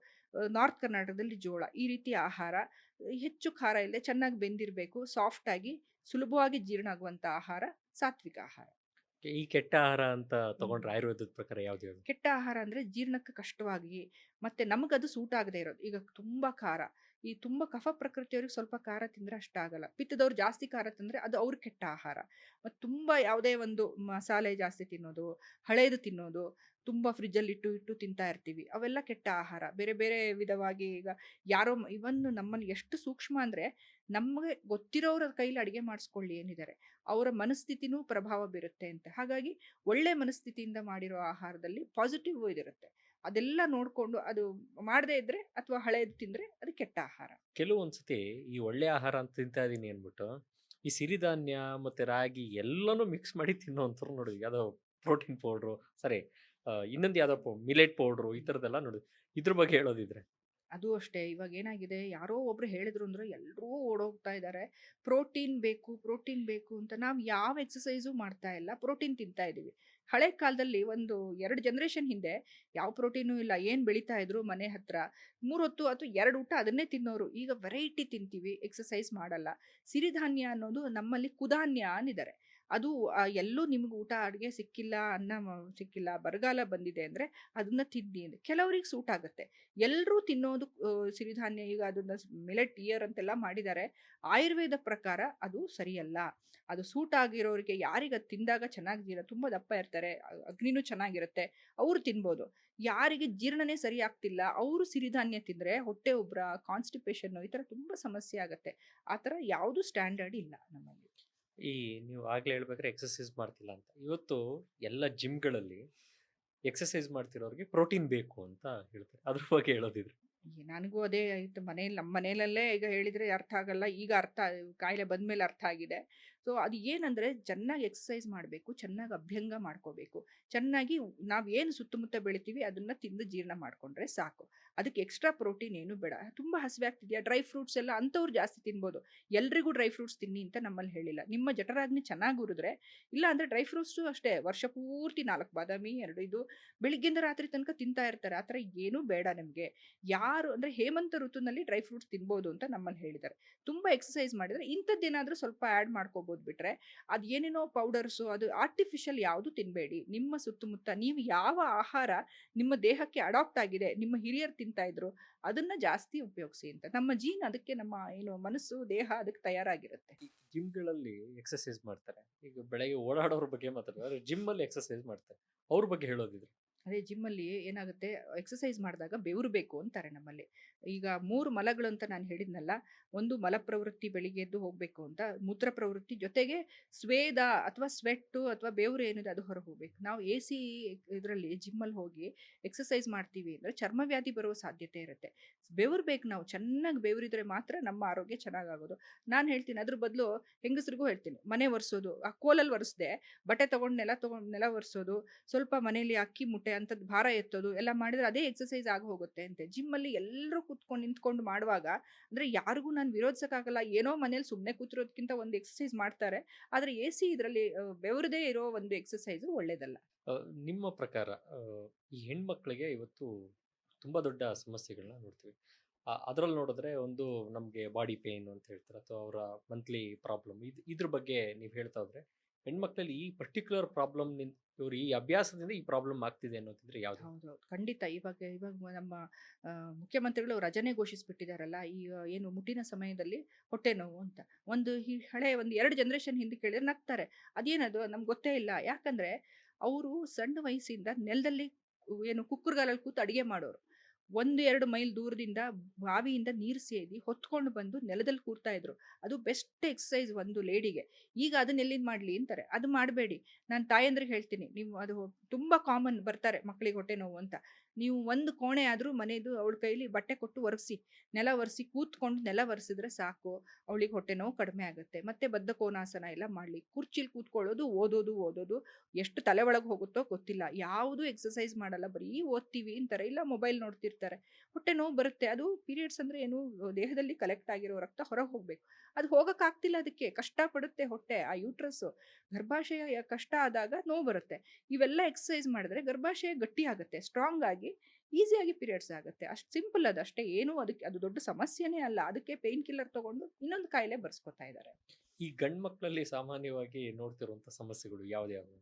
ನಾರ್ತ್ ಕರ್ನಾಟಕದಲ್ಲಿ ಜೋಳ. ಈ ರೀತಿ ಆಹಾರ ಹೆಚ್ಚು ಖಾರ ಇಲ್ಲದೆ ಚೆನ್ನಾಗಿ ಬೆಂದಿರಬೇಕು, ಸಾಫ್ಟಾಗಿ ಸುಲಭವಾಗಿ ಜೀರ್ಣ ಆಗುವಂಥ ಆಹಾರ ಸಾತ್ವಿಕ ಆಹಾರ. ಈ ಕೆಟ್ಟ ಆಹಾರ ಅಂತ ತಗೊಂಡ್ರೆ ಆಯುರ್ವೇದದ ಪ್ರಕಾರ ಯಾವ್ದು? ಕೆಟ್ಟ ಆಹಾರ ಅಂದರೆ ಜೀರ್ಣಕ್ಕೆ ಕಷ್ಟವಾಗಿ ಮತ್ತು ನಮಗದು ಸೂಟ್ ಆಗದೆ ಇರೋದು. ಈಗ ತುಂಬ ಖಾರ, ಈ ತುಂಬ ಕಫ ಪ್ರಕೃತಿಯವ್ರಿಗೆ ಸ್ವಲ್ಪ ಖಾರ ತಿಂದರೆ ಅಷ್ಟಾಗಲ್ಲ. ಪಿತ್ತದವ್ರು ಜಾಸ್ತಿ ಖಾರ ತಿಂದರೆ ಅದು ಅವ್ರ ಕೆಟ್ಟ ಆಹಾರ. ಮತ್ತು ತುಂಬ ಯಾವುದೇ ಒಂದು ಮಸಾಲೆ ಜಾಸ್ತಿ ತಿನ್ನೋದು, ಹಳೇದು ತಿನ್ನೋದು, ತುಂಬ ಫ್ರಿಜ್ಜಲ್ಲಿ ಇಟ್ಟು ತಿಂತಾ ಇರ್ತೀವಿ, ಅವೆಲ್ಲ ಕೆಟ್ಟ ಆಹಾರ. ಬೇರೆ ಬೇರೆ ವಿಧವಾಗಿ ಈಗ ಯಾರೋ ಇವನ್ ನಮ್ಮಲ್ಲಿ ಎಷ್ಟು ಸೂಕ್ಷ್ಮ ಅಂದರೆ, ನಮಗೆ ಗೊತ್ತಿರೋರ ಕೈಲಿ ಅಡುಗೆ ಮಾಡಿಸ್ಕೊಳ್ಳಿ ಏನಿದ್ದಾರೆ, ಅವರ ಮನಸ್ಥಿತಿನೂ ಪ್ರಭಾವ ಬೀರುತ್ತೆ ಅಂತ. ಹಾಗಾಗಿ ಒಳ್ಳೆ ಮನಸ್ಥಿತಿಯಿಂದ ಮಾಡಿರೋ ಆಹಾರದಲ್ಲಿ ಪಾಸಿಟಿವ್ ಇದಿರುತ್ತೆ. ಅದೆಲ್ಲ ನೋಡಿಕೊಂಡು ಅದು ಮಾಡದೇ ಇದ್ದರೆ ಅಥವಾ ಹಳೇದು ತಿಂದರೆ ಅದು ಕೆಟ್ಟ ಆಹಾರ. ಕೆಲವೊಂದ್ಸತಿ ಈ ಒಳ್ಳೆ ಆಹಾರ ಅಂತ ತಿಂತಾ ಇದೀನಿ ಅಂದ್ಬಿಟ್ಟು ಈ ಸಿರಿಧಾನ್ಯ ಮತ್ತೆ ರಾಗಿ ಎಲ್ಲನೂ ಮಿಕ್ಸ್ ಮಾಡಿ ತಿನ್ನೋವಂಥವ್ರು ನೋಡಿದ್ವಿ. ಯಾವುದೋ ಪ್ರೋಟೀನ್ ಪೌಡ್ರು, ಸರಿ, ಇನ್ನೊಂದು ಯಾವುದೋ ಮಿಲೆಟ್ ಪೌಡ್ರು, ಈ ಥರದ್ದೆಲ್ಲ ನೋಡಿದ್ವಿ. ಇದ್ರ ಬಗ್ಗೆ ಹೇಳೋದಿದ್ರೆ? ಅದು ಅಷ್ಟೇ, ಇವಾಗ ಏನಾಗಿದೆ, ಯಾರೋ ಒಬ್ರು ಹೇಳಿದ್ರು ಅಂದರೆ ಎಲ್ಲರೂ ಓಡೋಗ್ತಾ ಇದ್ದಾರೆ. ಪ್ರೋಟೀನ್ ಬೇಕು, ಪ್ರೋಟೀನ್ ಬೇಕು ಅಂತ. ನಾವು ಯಾವ ಎಕ್ಸಸೈಸು ಮಾಡ್ತಾ ಇಲ್ಲ, ಪ್ರೋಟೀನ್ ತಿಂತಾ ಇದ್ದೀವಿ. ಹಳೆ ಕಾಲದಲ್ಲಿ ಒಂದು 2 ಜನರೇಷನ್ ಹಿಂದೆ ಯಾವ ಪ್ರೋಟೀನು ಇಲ್ಲ, ಏನು ಬೆಳೀತಾ ಇದ್ರು ಮನೆ ಹತ್ರ, 3 ಹೊತ್ತು ಅಥವಾ 2 ಊಟ ಅದನ್ನೇ ತಿನ್ನೋರು. ಈಗ ವೆರೈಟಿ ತಿಂತೀವಿ, ಎಕ್ಸಸೈಸ್ ಮಾಡಲ್ಲ. ಸಿರಿಧಾನ್ಯ ಅನ್ನೋದು ನಮ್ಮಲ್ಲಿ ಕುಧಾನ್ಯ ಅಂದಿದ್ದಾರೆ. ಅದು ಎಲ್ಲೂ ನಿಮ್ಗೆ ಊಟ ಅಡುಗೆ ಸಿಕ್ಕಿಲ್ಲ, ಅನ್ನ ಸಿಕ್ಕಿಲ್ಲ, ಬರಗಾಲ ಬಂದಿದೆ ಅಂದರೆ ಅದನ್ನ ತಿನ್ನಿ ಅಂದರೆ ಕೆಲವ್ರಿಗೆ ಸೂಟ್ ಆಗುತ್ತೆ. ಎಲ್ಲರೂ ತಿನ್ನೋದು ಸಿರಿಧಾನ್ಯ. ಈಗ ಅದನ್ನ ಮಿಲೆಟ್ ಇಯರ್ ಅಂತೆಲ್ಲ ಮಾಡಿದ್ದಾರೆ. ಆಯುರ್ವೇದ ಪ್ರಕಾರ ಅದು ಸರಿಯಲ್ಲ. ಅದು ಸೂಟ್ ಆಗಿರೋರಿಗೆ, ಯಾರಿಗೆ ಅದು ತಿಂದಾಗ ಚೆನ್ನಾಗಿ ತುಂಬ ದಪ್ಪ ಇರ್ತಾರೆ, ಅಗ್ನಿನೂ ಚೆನ್ನಾಗಿರುತ್ತೆ, ಅವರು ತಿನ್ಬೋದು. ಯಾರಿಗೆ ಜೀರ್ಣನೇ ಸರಿ ಆಗ್ತಿಲ್ಲ ಅವರು ಸಿರಿಧಾನ್ಯ ತಿಂದರೆ ಹೊಟ್ಟೆ ಉಬ್ರ, ಕಾನ್ಸ್ಟಿಪೇಷನ್ನು, ಈ ಥರ ತುಂಬ ಸಮಸ್ಯೆ ಆಗುತ್ತೆ. ಆ ಥರ ಯಾವುದು ಸ್ಟ್ಯಾಂಡರ್ಡ್ ಇಲ್ಲ ನಮ್ಮಲ್ಲಿ. ಈ ನೀವು ಆಗ್ಲೇ ಹೇಳ್ಬೇಕಾದ್ರೆ ಎಕ್ಸಸೈಸ್ ಮಾಡ್ತಿಲ್ಲ ಅಂತ, ಇವತ್ತು ಎಲ್ಲ ಜಿಮ್ಗಳಲ್ಲಿ ಎಕ್ಸಸೈಸ್ ಮಾಡ್ತಿರೋರಿಗೆ ಪ್ರೋಟೀನ್ ಬೇಕು ಅಂತ ಹೇಳ್ತಾರೆ, ಅದ್ರ ಬಗ್ಗೆ ಹೇಳೋದಿದ್ರೆ? ನನಗೂ ಅದೇ ಆಯಿತು. ನಮ್ಮ ಮನೆಯಲ್ಲೇ ಈಗ ಹೇಳಿದರೆ ಅರ್ಥ ಆಗಲ್ಲ. ಈಗ ಕಾಯಿಲೆ ಬಂದಮೇಲೆ ಅರ್ಥ ಆಗಿದೆ. ಸೊ ಅದು ಏನಂದರೆ ಚೆನ್ನಾಗಿ ಎಕ್ಸಸೈಸ್ ಮಾಡಬೇಕು, ಚೆನ್ನಾಗಿ ಅಭ್ಯಂಗ ಮಾಡ್ಕೋಬೇಕು, ಚೆನ್ನಾಗಿ ನಾವು ಏನು ಸುತ್ತಮುತ್ತ ಬೆಳಿತೀವಿ ಅದನ್ನು ತಿಂದು ಜೀರ್ಣ ಮಾಡಿಕೊಂಡ್ರೆ ಸಾಕು. ಅದಕ್ಕೆ ಎಕ್ಸ್ಟ್ರಾ ಪ್ರೋಟೀನ್ ಏನು ಬೇಡ. ತುಂಬ ಹಸಿವೆ ಆಗ್ತಿದೆಯಾ, ಡ್ರೈ ಫ್ರೂಟ್ಸ್ ಎಲ್ಲ ಅಂಥವ್ರು ಜಾಸ್ತಿ ತಿನ್ಬೋದು. ಎಲ್ರಿಗೂ ಡ್ರೈ ಫ್ರೂಟ್ಸ್ ತಿನ್ನಿ ಅಂತ ನಮ್ಮಲ್ಲಿ ಹೇಳಿಲ್ಲ. ನಿಮ್ಮ ಜಠರಾಗ್ನಿ ಚೆನ್ನಾಗಿ ಉರಿದ್ರೆ, ಇಲ್ಲ ಅಂದರೆ ಡ್ರೈ ಫ್ರೂಟ್ಸು ಅಷ್ಟೇ ವರ್ಷ ಪೂರ್ತಿ 4 ಬಾದಾಮಿ, 2 ಇದು ಬೆಳಿಗ್ಗೆಯಿಂದ ರಾತ್ರಿ ತನಕ ತಿಂತಾ ಇರ್ತಾರೆ. ಆ ಥರ ಏನೂ ಬೇಡ ನಿಮಗೆ. ಯಾರು ಅಂದರೆ ಹೇಮಂತ ಋತುನಲ್ಲಿ ಡ್ರೈ ಫ್ರೂಟ್ಸ್ ತಿನ್ಬೋದು ಅಂತ ನಮ್ಮಲ್ಲಿ ಹೇಳಿದ್ದಾರೆ. ತುಂಬ ಎಕ್ಸಸೈಸ್ ಮಾಡಿದರೆ ಇಂಥದ್ದೇನಾದರೂ ಸ್ವಲ್ಪ ಆ್ಯಡ್ ಮಾಡ್ಕೋಬೋದು ಬಿಟ್ಟರೆ, ಅದು ಏನೇನೋ ಪೌಡರ್ಸು ಅದು ಆರ್ಟಿಫಿಷಿಯಲ್ ಯಾವುದು ತಿನ್ನಬೇಡಿ. ನಿಮ್ಮ ಸುತ್ತಮುತ್ತ ನೀವು ಯಾವ ಆಹಾರ ನಿಮ್ಮ ದೇಹಕ್ಕೆ ಅಡಾಪ್ಟ್ ಆಗಿದೆ, ನಿಮ್ಮ ಹಿರಿಯರು ತಿಂತಾ ಇದ್ರು, ಅದನ್ನ ಜಾಸ್ತಿ ಉಪಯೋಗಿಸಿ ಅಂತ. ನಮ್ಮ ಜೀನ್ ಅದಕ್ಕೆ, ನಮ್ಮ ಏನು ಮನಸ್ಸು, ದೇಹ ಅದಕ್ಕೆ ತಯಾರಾಗಿರುತ್ತೆ. ಈ ಜಿಮ್ಗಳಲ್ಲಿ ಎಕ್ಸರ್ಸೈಸ್ ಮಾಡ್ತಾರೆ. ಈಗ ಬೆಳಗ್ಗೆ ಓಡಾಡೋರ ಬಗ್ಗೆ ಮಾತಾಡಿದ್ರೆ ಜಿಮ್ಮಲ್ಲಿ ಎಕ್ಸರ್ಸೈಸ್ ಮಾಡ್ತಾರೆ. ಅವ್ರ ಬಗ್ಗೆ ಹೇಳೋದಿದ್ರೆ ಅದೇ ಜಿಮ್ಮಲ್ಲಿ ಏನಾಗುತ್ತೆ, ಎಕ್ಸಸೈಸ್ ಮಾಡಿದಾಗ ಬೆವರು ಬೇಕು ಅಂತಾರೆ ನಮ್ಮಲ್ಲಿ. ಈಗ 3 ಮಲಗಳು ಅಂತ ನಾನು ಹೇಳಿದ್ನಲ್ಲ, ಒಂದು ಮಲಪ್ರವೃತ್ತಿ ಬೆಳಿಗ್ಗೆ ಎದ್ದು ಹೋಗಬೇಕು ಅಂತ, ಮೂತ್ರ ಪ್ರವೃತ್ತಿ ಜೊತೆಗೆ ಸ್ವೇದ ಅಥವಾ ಸ್ವೆಟ್ಟು ಅಥವಾ ಬೆವರು ಏನಿದೆ ಅದು ಹೊರಗೆ ಹೋಗ್ಬೇಕು. ನಾವು ಎ ಸಿ ಇದರಲ್ಲಿ ಜಿಮ್ಮಲ್ಲಿ ಹೋಗಿ ಎಕ್ಸಸೈಸ್ ಮಾಡ್ತೀವಿ ಅಂದರೆ ಚರ್ಮವ್ಯಾಧಿ ಬರುವ ಸಾಧ್ಯತೆ ಇರುತ್ತೆ. ಬೆವರು ಬೇಕು, ನಾವು ಚೆನ್ನಾಗಿ ಬೆವರಿದ್ರೆ ಮಾತ್ರ ನಮ್ಮ ಆರೋಗ್ಯ ಚೆನ್ನಾಗಾಗೋದು. ನಾನು ಹೇಳ್ತೀನಿ ಅದ್ರ ಬದಲು ಹೆಂಗಸ್ರಿಗೂ ಹೇಳ್ತೀನಿ, ಮನೆ ಒರೆಸೋದು, ಆ ಕೋಲಲ್ಲಿ ಒರೆಸ್ದೆ ಬಟ್ಟೆ ತೊಗೊಂಡು ನೆಲ ಒರೆಸೋದು, ಸ್ವಲ್ಪ ಮನೇಲಿ ಅಕ್ಕಿ ಮುಟ್ಟೆ ಅಂಥದ್ದು ಭಾರ ಎತ್ತೋದು ಎಲ್ಲ ಮಾಡಿದ್ರೆ ಅದೇ ಎಕ್ಸಸೈಸ್ ಆಗಿ ಹೋಗುತ್ತೆ ಅಂತೆ. ಜಿಮ್ಮಲ್ಲಿ ಎಲ್ಲರೂ ಕೂತ್ಕೊಂಡು ನಿಂತ್ಕೊಂಡು ಮಾಡುವಾಗ, ಅಂದರೆ ಯಾರಿಗೂ ನಾನು ವಿರೋಧಿಸೋಕ್ಕಾಗಲ್ಲ, ಏನೋ ಮನೇಲಿ ಸುಮ್ಮನೆ ಕೂತಿರೋದಕ್ಕಿಂತ ಒಂದು ಎಕ್ಸಸೈಸ್ ಮಾಡ್ತಾರೆ. ಆದರೆ ಎ ಸಿ ಇದರಲ್ಲಿ ಬೆವರದೇ ಇರೋ ಒಂದು ಎಕ್ಸಸೈಸು ಒಳ್ಳೇದಲ್ಲ. ನಿಮ್ಮ ಪ್ರಕಾರ ಈ ಹೆಣ್ಮಕ್ಳಿಗೆ ಇವತ್ತು ತುಂಬಾ ದೊಡ್ಡ ಸಮಸ್ಯೆಗಳನ್ನ ನೋಡ್ತೀವಿ. ಅದ್ರಲ್ಲಿ ನೋಡಿದ್ರೆ ಒಂದು ನಮಗೆ ಬಾಡಿ ಪೇನ್ ಅಂತ ಹೇಳ್ತಾರೆ, ಅಥವಾ ಅವರ ಮಂತ್ಲಿ ಪ್ರಾಬ್ಲಮ್. ಇದ್ರ ಬಗ್ಗೆ ನೀವು ಹೇಳ್ತಾ ಹೋದ್ರೆ ಹೆಣ್ಮಕ್ಳಲ್ಲಿ ಈ ಪರ್ಟಿಕ್ಯುಲರ್ ಪ್ರಾಬ್ಲಮ್ ಇವ್ರು ಈ ಅಭ್ಯಾಸದಿಂದ ಈ ಪ್ರಾಬ್ಲಮ್ ಆಗ್ತಿದೆ ಅನ್ನೋದಿದ್ರೆ ಯಾವ್ದು? ಹೌದೌದು. ಖಂಡಿತ. ಇವಾಗ ಇವಾಗ ನಮ್ಮ ಮುಖ್ಯಮಂತ್ರಿಗಳು ರಜನೆ ಘೋಷಿಸಿಬಿಟ್ಟಿದ್ದಾರಲ್ಲ, ಈ ಏನು ಮುಟ್ಟಿನ ಸಮಯದಲ್ಲಿ ಹೊಟ್ಟೆ ನೋವು ಅಂತ. ಒಂದು ಹಳೆ ಒಂದು 2 ಜನರೇಷನ್ ಹಿಂದೆ ಕೇಳಿದ್ರೆ ನಗ್ತಾರೆ. ಅದೇನದು ನಮ್ಗೆ ಗೊತ್ತೇ ಇಲ್ಲ. ಯಾಕಂದ್ರೆ ಅವರು ಸಣ್ಣ ವಯಸ್ಸಿಂದ ನೆಲದಲ್ಲಿ ಏನು ಕುಕ್ಕರ್ಗಾಲಲ್ಲಿ ಕೂತು ಅಡಿಗೆ ಮಾಡೋರು. 1-2 ಮೈಲ್ ದೂರದಿಂದ ಬಾವಿಯಿಂದ ನೀರು ಸೇದಿ ಹೊತ್ಕೊಂಡು ಬಂದು ನೆಲದಲ್ಲಿ ಕೂರ್ತಾ ಇದ್ರು. ಅದು ಬೆಸ್ಟ್ ಎಕ್ಸಸೈಸ್ ಒಂದು ಲೇಡಿಗೆ. ಈಗ ಅದನ್ನ ಎಲ್ಲಿಂದ ಮಾಡಲಿ ಅಂತಾರೆ. ಅದು ಮಾಡಬೇಡಿ. ನಾನು ತಾಯಂದ್ರಿಗೆ ಹೇಳ್ತೀನಿ, ನೀವು ಅದು ತುಂಬ ಕಾಮನ್ ಬರ್ತಾರೆ ಮಕ್ಕಳಿಗೆ ಹೊಟ್ಟೆ ನೋವು ಅಂತ. ನೀವು ಒಂದು ಕೋಣೆ ಆದರೂ ಮನೆಯದು ಅವಳ ಕೈಲಿ ಬಟ್ಟೆ ಕೊಟ್ಟು ಒರೆಸಿ, ನೆಲ ಒರೆಸಿ, ಕೂತ್ಕೊಂಡು ನೆಲ ಒರೆಸಿದ್ರೆ ಸಾಕು, ಅವಳಿಗೆ ಹೊಟ್ಟೆ ನೋವು ಕಡಿಮೆ ಆಗುತ್ತೆ. ಮತ್ತೆ ಬದ್ಧಕೋನಾಸನ ಎಲ್ಲ ಮಾಡಲಿ. ಕುರ್ಚಿಲಿ ಕೂತ್ಕೊಳ್ಳೋದು, ಓದೋದು ಎಷ್ಟು ತಲೆ ಒಳಗೆ ಹೋಗುತ್ತೋ ಗೊತ್ತಿಲ್ಲ. ಯಾವುದೂ ಎಕ್ಸಸೈಸ್ ಮಾಡಲ್ಲ, ಬರೀ ಓದ್ತೀವಿ ಅಂತಾರೆ, ಇಲ್ಲ ಮೊಬೈಲ್ ನೋಡ್ತಿರ್ತಾರೆ. ಹೊಟ್ಟೆ ನೋವು ಬರುತ್ತೆ. ಅದು ಪೀರಿಯಡ್ಸ್ ಅಂದರೆ ಏನು, ದೇಹದಲ್ಲಿ ಕಲೆಕ್ಟ್ ಆಗಿರೋ ರಕ್ತ ಹೊರಗೆ ಹೋಗಬೇಕು. ಅದು ಹೋಗೋಕ್ಕಾಗ್ತಿಲ್ಲ, ಅದಕ್ಕೆ ಕಷ್ಟಪಡುತ್ತೆ ಹೊಟ್ಟೆ, ಆ ಯೂಟ್ರಸ್ಸು. ಗರ್ಭಾಶಯ ಕಷ್ಟ ಆದಾಗ ನೋವು ಬರುತ್ತೆ. ಇವೆಲ್ಲ ಎಕ್ಸಸೈಸ್ ಮಾಡಿದ್ರೆ ಗರ್ಭಾಶಯ ಗಟ್ಟಿ ಆಗುತ್ತೆ, ಸ್ಟ್ರಾಂಗ್ ಆಗಿ ಈಸಿಯಾಗಿ ಪೀರಿಯಡ್ಸ್ ಆಗುತ್ತೆ. ಅಷ್ಟು ಸಿಂಪಲ್ ಅದು, ಅಷ್ಟೇ. ಏನು ಅದಕ್ಕೆ ಅದು ದೊಡ್ಡ ಸಮಸ್ಯೆನೇ ಅಲ್ಲ. ಅದಕ್ಕೆ ಪೇನ್ ಕಿಲ್ಲರ್ ತಗೊಂಡು ಇನ್ನೊಂದು ಕಾಯಿಲೆ ಬರ್ಸ್ಕೊತಾ ಇದ್ದಾರೆ. ಈ ಗಂಡು ಮಕ್ಕಳಲ್ಲಿ ಸಾಮಾನ್ಯವಾಗಿ ನೋಡ್ತಿರುವಂತ ಸಮಸ್ಯೆಗಳು ಯಾವ್ದ್ಯಾವು?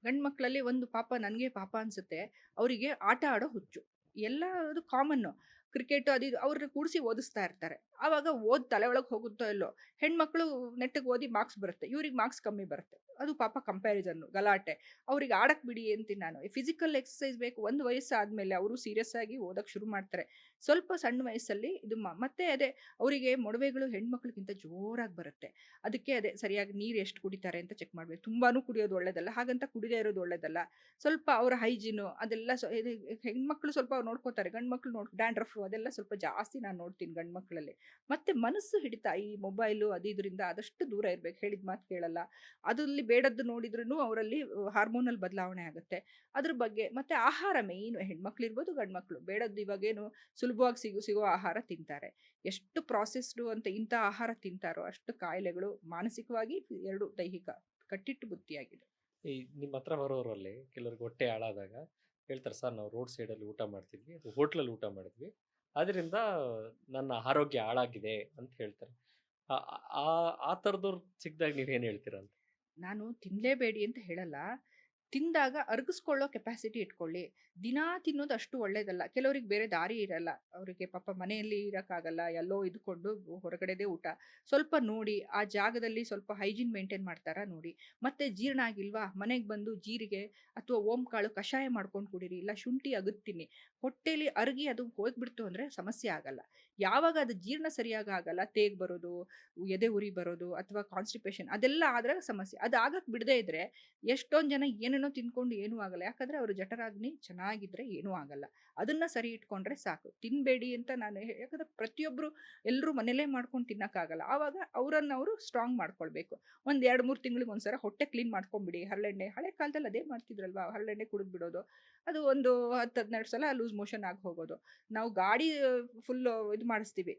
ಗಂಡು ಮಕ್ಕಳಲ್ಲಿ ಒಂದು ಪಾಪ, ನನಗೆ ಪಾಪ ಅನಿಸುತ್ತೆ, ಅವರಿಗೆ ಆಟ ಆಡೋ ಹುಚ್ಚು. ಎಲ್ಲ ಅದು ಕಾಮನ್ನು. ಕ್ರಿಕೆಟು ಅದು ಇದು ಅವ್ರನ್ನ ಕೂಡಿಸಿ ಓದಿಸ್ತಾ ಇರ್ತಾರೆ. ಆವಾಗ ತಲೆ ಒಳಗೆ ಹೋಗುತ್ತೋ ಇಲ್ಲೋ, ಹೆಣ್ಮಕ್ಳು ನೆಟ್ಟಿಗೆ ಓದಿ ಮಾರ್ಕ್ಸ್ ಬರುತ್ತೆ, ಇವ್ರಿಗೆ ಮಾರ್ಕ್ಸ್ ಕಮ್ಮಿ ಬರುತ್ತೆ. ಅದು ಪಾಪ ಕಂಪ್ಯಾರಿಸನ್ನು, ಗಲಾಟೆ. ಅವ್ರಿಗೆ ಆಡಕ್ಕೆ ಬಿಡಿ ಅಂತೀನಿ ನಾನು. ಫಿಸಿಕಲ್ ಎಕ್ಸಸೈಸ್ ಬೇಕು. ಒಂದು ವಯಸ್ಸಾದಮೇಲೆ ಅವರು ಸೀರಿಯಸ್ ಆಗಿ ಓದಕ್ಕೆ ಶುರು ಮಾಡ್ತಾರೆ. ಸ್ವಲ್ಪ ಸಣ್ಣ ವಯಸ್ಸಲ್ಲಿ ಇದು ಮತ್ತೆ ಅದೇ ಅವರಿಗೆ ಮೊಡವೆಗಳು ಹೆಣ್ಮಕ್ಳಿಗಿಂತ ಜೋರಾಗಿ ಬರುತ್ತೆ. ಅದಕ್ಕೆ ಅದೇ ಸರಿಯಾಗಿ ನೀರು ಎಷ್ಟು ಕುಡಿತಾರೆ ಅಂತ ಚೆಕ್ ಮಾಡಬೇಕು. ತುಂಬಾನು ಕುಡಿಯೋದು ಒಳ್ಳೇದಲ್ಲ, ಹಾಗಂತ ಕುಡಿದೇ ಇರೋದು ಒಳ್ಳೇದಲ್ಲ. ಸ್ವಲ್ಪ ಅವರ ಹೈಜೀನು ಅದೆಲ್ಲ ಇದು ಹೆಣ್ಮಕ್ಳು ಸ್ವಲ್ಪ ನೋಡ್ಕೋತಾರೆ. ಗಂಡು ಮಕ್ಳು ಡ್ಯಾಂಡ್ರಫ್ ಅದೆಲ್ಲ ಸ್ವಲ್ಪ ಜಾಸ್ತಿ ನಾನು ನೋಡ್ತೀನಿ ಗಂಡು ಮಕ್ಕಳಲ್ಲಿ. ಮತ್ತೆ ಮನಸ್ಸು ಹಿಡಿತ, ಈ ಮೊಬೈಲು ಅದು ಇದರಿಂದ ಆದಷ್ಟು ದೂರ ಇರಬೇಕು. ಹೇಳಿದ ಮಾತು ಕೇಳಲ್ಲ. ಅದಲ್ಲಿ ಬೇಡದ್ದು ನೋಡಿದ್ರೂ ಅವರಲ್ಲಿ ಹಾರ್ಮೋನಲ್ ಬದಲಾವಣೆ ಆಗುತ್ತೆ. ಅದ್ರ ಬಗ್ಗೆ ಮತ್ತೆ ಆಹಾರ ಮೇಯ್ನು, ಹೆಣ್ಮಕ್ಳು ಇರ್ಬೋದು ಗಂಡು ಮಕ್ಕಳು, ಬೇಡದ್ದು ಇವಾಗೇನು ಸುಲಭವಾಗಿ ಸಿಗೋ ಆಹಾರ ತಿಂತಾರೆ. ಎಷ್ಟು ಪ್ರಾಸೆಸ್ಡು ಅಂತ ಇಂಥ ಆಹಾರ ತಿಂತಾರೋ ಅಷ್ಟು ಕಾಯಿಲೆಗಳು ಮಾನಸಿಕವಾಗಿ, ಎರಡು ದೈಹಿಕ ಕಟ್ಟಿಟ್ಟು ಬುತ್ತಿಯಾಗಿದೆ. ಈ ನಿಮ್ಮ ಹತ್ರ ಬರೋರಲ್ಲಿ ಕೆಲವ್ರಿಗೆ ಹೊಟ್ಟೆ ಹಾಳಾದಾಗ ಹೇಳ್ತಾರೆ, ಸರ್ ನಾವು ರೋಡ್ ಸೈಡಲ್ಲಿ ಊಟ ಮಾಡ್ತಿದ್ವಿ, ಅದು ಹೋಟ್ಲಲ್ಲಿ ಊಟ ಮಾಡಿದ್ವಿ, ಅದರಿಂದ ನನ್ನ ಆರೋಗ್ಯ ಹಾಳಾಗಿದೆ ಅಂತ ಹೇಳ್ತಾರೆ. ಆ ಆ ಆ ಥರದವ್ರು ಸಿಕ್ಕಿದಾಗ ನೀವೇನು ಹೇಳ್ತೀರಾ ಅಂತ? ನಾನು ತಿನ್ನಲೇಬೇಡಿ ಅಂತ ಹೇಳಲ್ಲ. ತಿಂದಾಗ ಅರಗಿಸ್ಕೊಳ್ಳೋ ಕೆಪಾಸಿಟಿ ಇಟ್ಕೊಳ್ಳಿ. ದಿನಾ ತಿನ್ನೋದು ಅಷ್ಟು ಒಳ್ಳೇದಲ್ಲ. ಕೆಲವ್ರಿಗೆ ಬೇರೆ ದಾರಿ ಇರಲ್ಲ. ಅವರಿಗೆ ಪಾಪ ಮನೆಯಲ್ಲಿ ಇರೋಕ್ಕಾಗಲ್ಲ, ಎಲ್ಲೋ ಇದ್ಕೊಂಡು ಹೊರಗಡೆದೇ ಊಟ. ಸ್ವಲ್ಪ ನೋಡಿ, ಆ ಜಾಗದಲ್ಲಿ ಸ್ವಲ್ಪ ಹೈಜೀನ್ ಮೇಂಟೈನ್ ಮಾಡ್ತಾರಾ ನೋಡಿ. ಮತ್ತೆ ಜೀರ್ಣ ಆಗಿಲ್ವಾ, ಮನೆಗೆ ಬಂದು ಜೀರಿಗೆ ಅಥವಾ ಓಂಕಾಳು ಕಷಾಯ ಮಾಡ್ಕೊಂಡು ಕುಡೀರಿ, ಇಲ್ಲ ಶುಂಠಿ ಅಗದು ತಿನ್ನಿ. ಹೊಟ್ಟೆಲಿ ಅರಗಿ ಅದು ಹೋಗ್ಬಿಡ್ತು ಅಂದರೆ ಸಮಸ್ಯೆ ಆಗಲ್ಲ. ಯಾವಾಗ ಅದು ಜೀರ್ಣ ಸರಿಯಾಗಿ ಆಗಲ್ಲ, ತೇಗ್ ಬರೋದು, ಎದೆ ಉರಿ ಬರೋದು ಅಥವಾ ಕಾನ್ಸ್ಟಿಪೇಷನ್ ಅದೆಲ್ಲ ಆದಾಗ ಸಮಸ್ಯೆ. ಅದು ಆಗಕ್ಕೆ ಬಿಡದೇ ಇದ್ರೆ ಎಷ್ಟೊಂದು ಜನ ಏನೇನೋ ತಿಂದ್ಕೊಂಡು ಏನೂ ಆಗಲ್ಲ. ಯಾಕಂದ್ರೆ ಅವ್ರ ಜಠರಾಗ್ನಿ ಚೆನ್ನಾಗಿದ್ರೆ ಏನೂ ಆಗಲ್ಲ. ಅದನ್ನ ಸರಿ ಇಟ್ಕೊಂಡ್ರೆ ಸಾಕು. ತಿನ್ಬೇಡಿ ಅಂತ ನಾನು ಯಾಕಂದ್ರೆ ಪ್ರತಿಯೊಬ್ರು ಎಲ್ಲರೂ ಮನೇಲೇ ಮಾಡ್ಕೊಂಡು ತಿನ್ನಕ್ಕಾಗಲ್ಲ. ಆವಾಗ ಅವರನ್ನ ಸ್ಟ್ರಾಂಗ್ ಮಾಡ್ಕೊಳ್ಬೇಕು. ಒಂದ್ 2-3 ತಿಂಗಳಿಗೆ ಒಂದ್ಸಲ ಹೊಟ್ಟೆ ಕ್ಲೀನ್ ಮಾಡ್ಕೊಂಡ್ಬಿಡಿ. ಹರಳೆಣ್ಣೆ ಹಳೆ ಕಾಲದಲ್ಲಿ ಅದೇ ಮಾಡ್ತಿದ್ರಲ್ವಾ, ಹರಳೆಣ್ಣೆ ಕುಡಿದ್ ಬಿಡೋದು. ಅದು ಒಂದು 10-12 ಸಲ ಲೂಸ್ ಮೋಷನ್ ಆಗಿ ಹೋಗೋದು. ನಾವು ಗಾಡಿ ಫುಲ್ ಇದು ಮಾಡಿಸ್ತೀವಿ.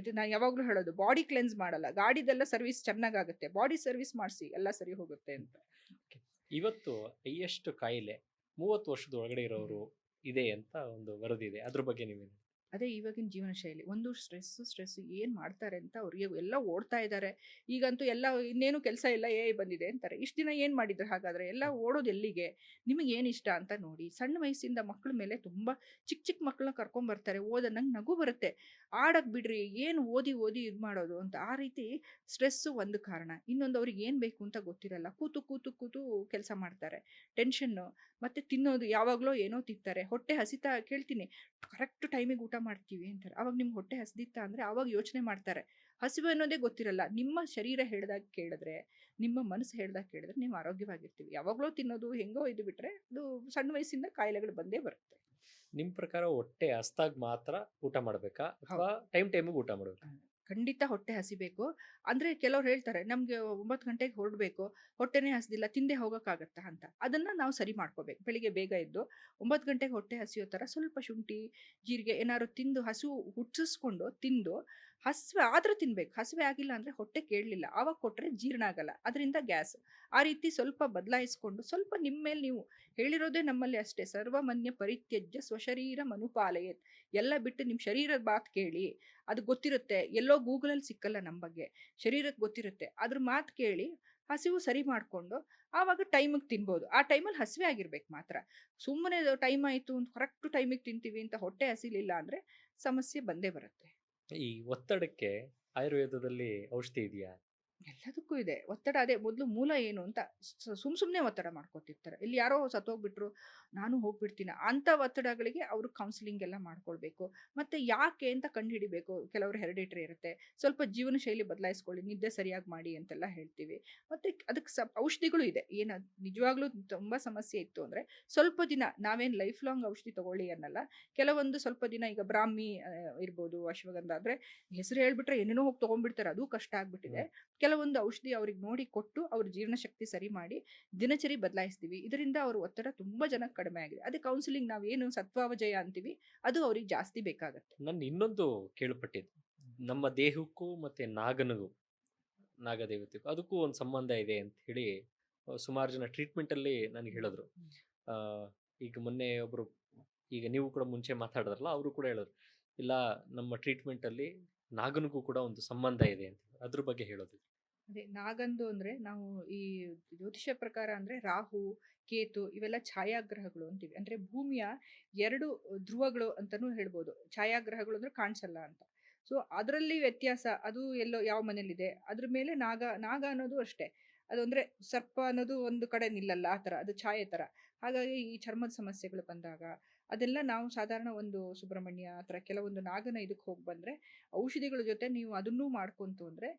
ಇದು ನಾನು ಯಾವಾಗ್ಲೂ ಹೇಳೋದು, ಬಾಡಿ ಕ್ಲೆನ್ಸ್ ಮಾಡಲ್ಲ. ಗಾಡಿದೆಲ್ಲ ಸರ್ವಿಸ್ ಚೆನ್ನಾಗಾಗುತ್ತೆ. ಬಾಡಿ ಸರ್ವಿಸ್ ಮಾಡಿಸಿ ಎಲ್ಲ ಸರಿ ಹೋಗುತ್ತೆ ಅಂತ. ಓಕೆ. ಇವತ್ತು ಹೈಯೆಸ್ಟ್ ಕಾಯಿಲೆ 30 ವರ್ಷದ ಒಳಗಡೆ ಇರೋರು ಇದೆ ಅಂತ ಒಂದು ವರದಿ ಇದೆ. ಅದ್ರ ಬಗ್ಗೆ ನೀವೇನು? ಅದೇ ಇವಾಗಿನ ಜೀವನ ಶೈಲಿ. ಒಂದು ಸ್ಟ್ರೆಸ್ ಏನು ಮಾಡ್ತಾರೆ ಅಂತ ಅವ್ರಿಗೆ ಎಲ್ಲ ಓಡ್ತಾ ಇದ್ದಾರೆ. ಈಗಂತೂ ಎಲ್ಲ ಇನ್ನೇನು ಕೆಲಸ ಇಲ್ಲ, ಎಐ ಬಂದಿದೆ ಅಂತಾರೆ. ಇಷ್ಟು ದಿನ ಏನು ಮಾಡಿದ್ರು ಹಾಗಾದ್ರೆ? ಎಲ್ಲ ಓಡೋದು ಎಲ್ಲಿಗೆ? ನಿಮಗೇನು ಇಷ್ಟ ಅಂತ ನೋಡಿ. ಸಣ್ಣ ವಯಸ್ಸಿಂದ ಮಕ್ಕಳ ಮೇಲೆ ತುಂಬ ಚಿಕ್ಕ ಚಿಕ್ಕ ಮಕ್ಕಳನ್ನ ಕರ್ಕೊಂಬರ್ತಾರೆ. ನಂಗೆ ನಗು ಬರುತ್ತೆ. ಆಡಕ್ಕೆ ಬಿಡ್ರಿ, ಏನು ಓದಿ ಓದಿ ಇದು ಮಾಡೋದು ಅಂತ. ಆ ರೀತಿ ಸ್ಟ್ರೆಸ್ಸು ಒಂದು ಕಾರಣ. ಇನ್ನೊಂದು ಅವ್ರಿಗೆ ಏನು ಬೇಕು ಅಂತ ಗೊತ್ತಿರಲ್ಲ. ಕೂತು ಕೂತು ಕೂತು ಕೆಲಸ ಮಾಡ್ತಾರೆ. ಟೆನ್ಷನ್ನು, ಮತ್ತೆ ತಿನ್ನೋದು ಯಾವಾಗಲೋ ಏನೋ ತಿಂತಾರೆ. ಹೊಟ್ಟೆ ಹಸಿತಾ ಕೇಳ್ತೀನಿ, ಕರೆಕ್ಟ್ ಟೈಮಿಗೆ ಊಟ ಮಾಡ್ತೀವಿ ಅಂತಾರೆ. ಅವಾಗ ನಿಮ್ಗೆ ಹೊಟ್ಟೆ ಹಸ್ದಿತ್ತಾ ಅಂದರೆ ಆವಾಗ ಯೋಚನೆ ಮಾಡ್ತಾರೆ. ಹಸಿವು ಅನ್ನೋದೇ ಗೊತ್ತಿರಲ್ಲ. ನಿಮ್ಮ ಶರೀರ ಹೇಳ್ದಾಗ ಕೇಳಿದ್ರೆ, ನಿಮ್ಮ ಮನಸ್ಸು ಹೇಳ್ದಾಗ ಕೇಳಿದ್ರೆ ನೀವು ಆರೋಗ್ಯವಾಗಿರ್ತೀವಿ. ಯಾವಾಗಲೋ ತಿನ್ನೋದು ಹೆಂಗೋ ಇದು ಬಿಟ್ರೆ ಅದು ಸಣ್ಣ ವಯಸ್ಸಿಂದ ಕಾಯಿಲೆಗಳು ಬಂದೇ ಬರುತ್ತೆ. ನಿಮ್ಮ ಪ್ರಕಾರ ಹೊಟ್ಟೆ ಹಸ್ದಾಗ ಮಾತ್ರ ಊಟ ಮಾಡಬೇಕಾ ಅಥವಾ ಹೌದು. ಟೈಮಿಗೆ ಊಟ ಮಾಡಬೇಕಾ? ಖಂಡಿತ ಹೊಟ್ಟೆ ಹಸಿಬೇಕು. ಅಂದರೆ ಕೆಲವ್ರು ಹೇಳ್ತಾರೆ ನಮಗೆ 9 ಗಂಟೆಗೆ ಹೊರಡಬೇಕು, ಹೊಟ್ಟೆನೇ ಹಸ್ದಿಲ್ಲ, ತಿಂದೇ ಹೋಗೋಕ್ಕಾಗತ್ತಾ ಅಂತ. ಅದನ್ನು ನಾವು ಸರಿ ಮಾಡ್ಕೋಬೇಕು. ಬೆಳಿಗ್ಗೆ ಬೇಗ ಎದ್ದು 9 ಗಂಟೆಗೆ ಹೊಟ್ಟೆ ಹಸಿಯೋ ಥರ ಸ್ವಲ್ಪ ಶುಂಠಿ, ಜೀರಿಗೆ ಏನಾದ್ರು ತಿಂದು ಹಸಿವು ಹುಟ್ಟಿಸ್ಕೊಂಡು ತಿಂದು, ಹಸಿವೆ ಆದ್ರೆ ತಿನ್ಬೇಕು. ಹಸಿವೆ ಆಗಿಲ್ಲ ಅಂದರೆ ಹೊಟ್ಟೆ ಕೇಳಲಿಲ್ಲ. ಆವಾಗ ಕೊಟ್ಟರೆ ಜೀರ್ಣ ಆಗಲ್ಲ. ಅದರಿಂದ ಗ್ಯಾಸ್. ಆ ರೀತಿ ಸ್ವಲ್ಪ ಬದಲಾಯಿಸ್ಕೊಂಡು ಸ್ವಲ್ಪ ನಿಮ್ಮ ಮೇಲೆ ನೀವು ಹೇಳಿರೋದೇ ನಮ್ಮಲ್ಲಿ ಅಷ್ಟೇ, ಸರ್ವಮನ್ಯ ಪರಿತ್ಯಜ್ಯ ಸ್ವಶರೀರ ಮನುಪಾಲಯೇತ್. ಎಲ್ಲ ಬಿಟ್ಟು ನಿಮ್ಮ ಶರೀರದ ಮಾತು ಕೇಳಿ. ಅದು ಗೊತ್ತಿರುತ್ತೆ. ಎಲ್ಲೋ ಗೂಗಲಲ್ಲಿ ಸಿಕ್ಕಲ್ಲ ನಮ್ಮ ಬಗ್ಗೆ. ಶರೀರಕ್ಕೆ ಗೊತ್ತಿರುತ್ತೆ. ಅದ್ರ ಮಾತು ಕೇಳಿ ಹಸಿವು ಸರಿ ಮಾಡಿಕೊಂಡು ಆವಾಗ ಟೈಮಿಗೆ ತಿನ್ಬೋದು. ಆ ಟೈಮಲ್ಲಿ ಹಸಿವೆ ಆಗಿರ್ಬೇಕು ಮಾತ್ರ. ಸುಮ್ಮನೆ ಟೈಮ್ ಆಯಿತು ಅಂತ ಕರೆಕ್ಟ್ ಟೈಮಿಗೆ ತಿಂತೀವಿ ಅಂತ ಹೊಟ್ಟೆ ಹಸಿಲಿಲ್ಲ ಅಂದರೆ ಸಮಸ್ಯೆ ಬಂದೇ ಬರುತ್ತೆ. ಈ ಒತ್ತಡಕ್ಕೆ ಆಯುರ್ವೇದದಲ್ಲಿ ಔಷಧಿ ಇದೆಯಾ? ಎಲ್ಲದಕ್ಕೂ ಇದೆ. ಒತ್ತಡ ಅದೇ ಮೊದಲು ಮೂಲ ಏನು ಅಂತ ಸುಮ್ಮನೆ ಒತ್ತಡ ಮಾಡ್ಕೊತಿರ್ತಾರೆ. ಇಲ್ಲಿ ಯಾರೋ ಸತ್ತೋಗ್ಬಿಟ್ರು, ನಾನು ಹೋಗ್ಬಿಡ್ತೀನಿ. ಅಂಥ ಒತ್ತಡಗಳಿಗೆ ಅವರು ಕೌನ್ಸಿಲಿಂಗ್ ಎಲ್ಲ ಮಾಡ್ಕೊಳ್ಬೇಕು. ಮತ್ತೆ ಯಾಕೆ ಅಂತ ಕಂಡುಹಿಡಿಬೇಕು. ಕೆಲವರು ಹೆರಿಡಿಟರಿ ಇರುತ್ತೆ. ಸ್ವಲ್ಪ ಜೀವನ ಶೈಲಿ ಬದಲಾಯಿಸ್ಕೊಳ್ಳಿ, ನಿದ್ದೆ ಸರಿಯಾಗಿ ಮಾಡಿ ಅಂತೆಲ್ಲ ಹೇಳ್ತೀವಿ. ಮತ್ತೆ ಅದಕ್ಕೆ ಔಷಧಿಗಳು ಇದೆ. ಏನು ನಿಜವಾಗ್ಲೂ ತುಂಬ ಸಮಸ್ಯೆ ಇತ್ತು ಅಂದರೆ ಸ್ವಲ್ಪ ದಿನ ನಾವೇನು ಲೈಫ್ ಲಾಂಗ್ ಔಷಧಿ ತಗೊಳ್ಳಿ ಅನ್ನಲ್ಲ. ಕೆಲವೊಂದು ಸ್ವಲ್ಪ ದಿನ ಈಗ ಬ್ರಾಹ್ಮಿ ಇರ್ಬೋದು, ಅಶ್ವಗಂಧ ಅಂದರೆ ಹೆಸರು ಹೇಳ್ಬಿಟ್ರೆ ಏನೇನೋ ಹೋಗಿ ತೊಗೊಂಡ್ಬಿಡ್ತಾರೆ. ಅದು ಕಷ್ಟ ಆಗ್ಬಿಟ್ಟಿದೆ. ಕೆಲವೊಂದು ಔಷಧಿ ಅವ್ರಿಗೆ ನೋಡಿ ಕೊಟ್ಟು ಅವ್ರ ಜೀರ್ಣಶಕ್ತಿ ಸರಿ ಮಾಡಿ ದಿನಚರಿ ಬದಲಾಯಿಸ್ತೀವಿ. ಇದರಿಂದ ಅವ್ರ ಒತ್ತಡ ತುಂಬಾ ಜನಕ್ಕೆ ಕಡಿಮೆ ಆಗಿದೆ. ಅದೇ ಕೌನ್ಸಿಲಿಂಗ್ ನಾವೇನು ಸತ್ವಾವಜಯ ಅಂತೀವಿ ಅದು ಅವ್ರಿಗೆ ಜಾಸ್ತಿ ಬೇಕಾಗತ್ತೆ. ನನ್ನ ಇನ್ನೊಂದು ಕೇಳ್ಪಟ್ಟಿದ್ದು, ನಮ್ಮ ದೇಹಕ್ಕೂ ಮತ್ತೆ ನಾಗನಿಗೂ, ನಾಗದೇವತೆಗೂ ಅದಕ್ಕೂ ಒಂದು ಸಂಬಂಧ ಇದೆ ಅಂತ ಹೇಳಿ ಸುಮಾರು ಜನ ಟ್ರೀಟ್ಮೆಂಟಲ್ಲಿ ನನಗೆ ಹೇಳಿದ್ರು. ಆ, ಈಗ ಮೊನ್ನೆ ಒಬ್ರು, ಈಗ ನೀವು ಕೂಡ ಮುಂಚೆ ಮಾತಾಡಿದ್ರಲ್ಲ, ಅವರು ಕೂಡ ಹೇಳಿದ್ರು, ಇಲ್ಲ ನಮ್ಮ ಟ್ರೀಟ್ಮೆಂಟಲ್ಲಿ ನಾಗನಿಗೂ ಕೂಡ ಒಂದು ಸಂಬಂಧ ಇದೆ ಅಂತ. ಅದ್ರ ಬಗ್ಗೆ ಹೇಳೋದು. ಅದೇ ನಾಗಂದು ಅಂದ್ರೆ ನಾವು ಈ ಜ್ಯೋತಿಷ್ಯ ಪ್ರಕಾರ ಅಂದ್ರೆ ರಾಹು, ಕೇತು ಇವೆಲ್ಲ ಛಾಯಾಗ್ರಹಗಳು ಅಂತೀವಿ. ಅಂದ್ರೆ ಭೂಮಿಯ 2 ಧ್ರುವಗಳು ಅಂತಾನೂ ಹೇಳ್ಬೋದು. ಛಾಯಾಗ್ರಹಗಳು ಅಂದ್ರೆ ಕಾಣಿಸಲ್ಲ ಅಂತ. ಸೊ ಅದರಲ್ಲಿ ವ್ಯತ್ಯಾಸ ಅದು ಎಲ್ಲೋ ಯಾವ ಮನೇಲಿದೆ ಅದ್ರ ಮೇಲೆ ನಾಗ ನಾಗ ಅನ್ನೋದು ಅಷ್ಟೇ. ಅದು ಅಂದ್ರೆ ಸರ್ಪ ಅನ್ನೋದು ಒಂದು ಕಡೆ ನಿಲ್ಲಲ್ಲ ಆ ಥರ, ಅದು ಛಾಯೆ ಥರ. ಹಾಗಾಗಿ ಈ ಚರ್ಮದ ಸಮಸ್ಯೆಗಳು ಬಂದಾಗ ಅದೆಲ್ಲ ನಾವು ಸಾಧಾರಣ ಒಂದು ಸುಬ್ರಹ್ಮಣ್ಯ ಆ ಥರ ಕೆಲವೊಂದು ನಾಗನ ಇದಕ್ಕೆ ಹೋಗಿ ಬಂದರೆ ಔಷಧಿಗಳ ಜೊತೆ ನೀವು ಅದನ್ನೂ ಮಾಡ್ಕೊಂತು ಅಂದರೆ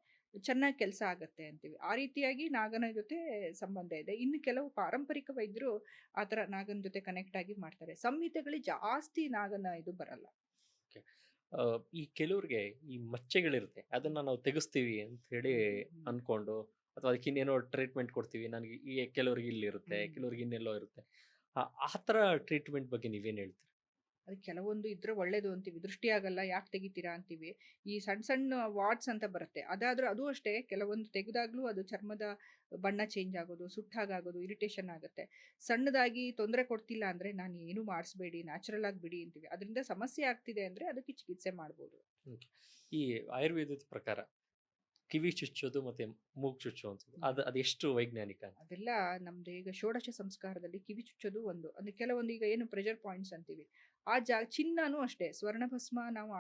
ಚೆನ್ನಾಗಿ ಕೆಲಸ ಆಗತ್ತೆ ಅಂತೀವಿ. ಆ ರೀತಿಯಾಗಿ ನಾಗನ ಜೊತೆ ಸಂಬಂಧ ಇದೆ. ಇನ್ನು ಕೆಲವು ಪಾರಂಪರಿಕ ವೈದ್ಯರು ಆ ಥರ ನಾಗನ ಜೊತೆ ಕನೆಕ್ಟ್ ಆಗಿ ಮಾಡ್ತಾರೆ. ಸಂಹಿತೆಗಳಿಗೆ ಜಾಸ್ತಿ ನಾಗನ ಇದು ಬರಲ್ಲ. ಓಕೆ. ಈ ಕೆಲವ್ರಿಗೆ ಈ ಮಚ್ಚೆಗಳಿರುತ್ತೆ, ಅದನ್ನ ನಾವು ತೆಗಿಸ್ತೀವಿ ಅಂತ ಹೇಳಿ ಹ್ಮ್. ಅನ್ಕೊಂಡು, ಅಥವಾ ಅದಕ್ಕೆ ಇನ್ನೇನೋ ಟ್ರೀಟ್ಮೆಂಟ್ ಕೊಡ್ತೀವಿ. ನನಗೆ ಈ ಕೆಲವ್ರಿಗೆ ಇಲ್ಲಿರುತ್ತೆ, ಹ್ಮ್. ಕೆಲವ್ರಿಗೆ ಇನ್ನೆಲ್ಲೋ ಇರುತ್ತೆ. ಆ ಥರ ಟ್ರೀಟ್ಮೆಂಟ್ ಬಗ್ಗೆ ನೀವೇನು ಹೇಳ್ತೀರಿ? ಅದು ಕೆಲವೊಂದು ಇದ್ರೆ ಒಳ್ಳೇದು ಅಂತೀವಿ. ದೃಷ್ಟಿ ಆಗಲ್ಲ ಯಾಕೆ ತೆಗಿತೀರಾ ಅಂತೀವಿ. ಈ ಸಣ್ಣ ಸಣ್ಣ ವಾಟ್ಸ್ ಅಂತ ಬರುತ್ತೆ. ಅದಾದ್ರೂ ಅದು ಅಷ್ಟೇ ಕೆಲವೊಂದು ತೆಗೆದಾಗ್ಲೂ ಅದು ಚರ್ಮದ ಬಣ್ಣ ಚೇಂಜ್ ಆಗೋದು, ಸುಟ್ಟಾಗೋದು, ಇರಿಟೇಷನ್ ಆಗುತ್ತೆ. ಸಣ್ಣದಾಗಿ ತೊಂದರೆ ಕೊಡ್ತಿಲ್ಲ ಅಂದರೆ ನಾನು ಏನು ಮಾಡಿಸ್ಬೇಡಿ, ನ್ಯಾಚುರಲ್ ಆಗಿ ಬಿಡಿ ಅಂತೀವಿ. ಅದರಿಂದ ಸಮಸ್ಯೆ ಆಗ್ತಿದೆ ಅಂದರೆ ಅದಕ್ಕೆ ಚಿಕಿತ್ಸೆ ಮಾಡ್ಬೋದು. ಓಕೆ. ಈ ಆಯುರ್ವೇದದ ಪ್ರಕಾರ ಕಿವಿ ಚುಚ್ಚೋದು ಮತ್ತೆ ಮೂಗು ಚುಚ್ಚುವಂಥದ್ದು ಅದೆಷ್ಟು ವೈಜ್ಞಾನಿಕ ಅಂತ? ಅದೆಲ್ಲ ನಮ್ದು ಈಗ ಷೋಡಶ ಸಂಸ್ಕಾರದಲ್ಲಿ ಕಿವಿ ಚುಚ್ಚೋದು ಒಂದು. ಅಂದ್ರೆ ಕೆಲವೊಂದು ಈಗ ಏನು ಪ್ರೆಷರ್ ಪಾಯಿಂಟ್ಸ್ ಅಂತೀವಿ. ಚಿನ್ನನೂ ಅಷ್ಟೇ ಸ್ವರ್ಣಭಸ್ಮ ನಾವು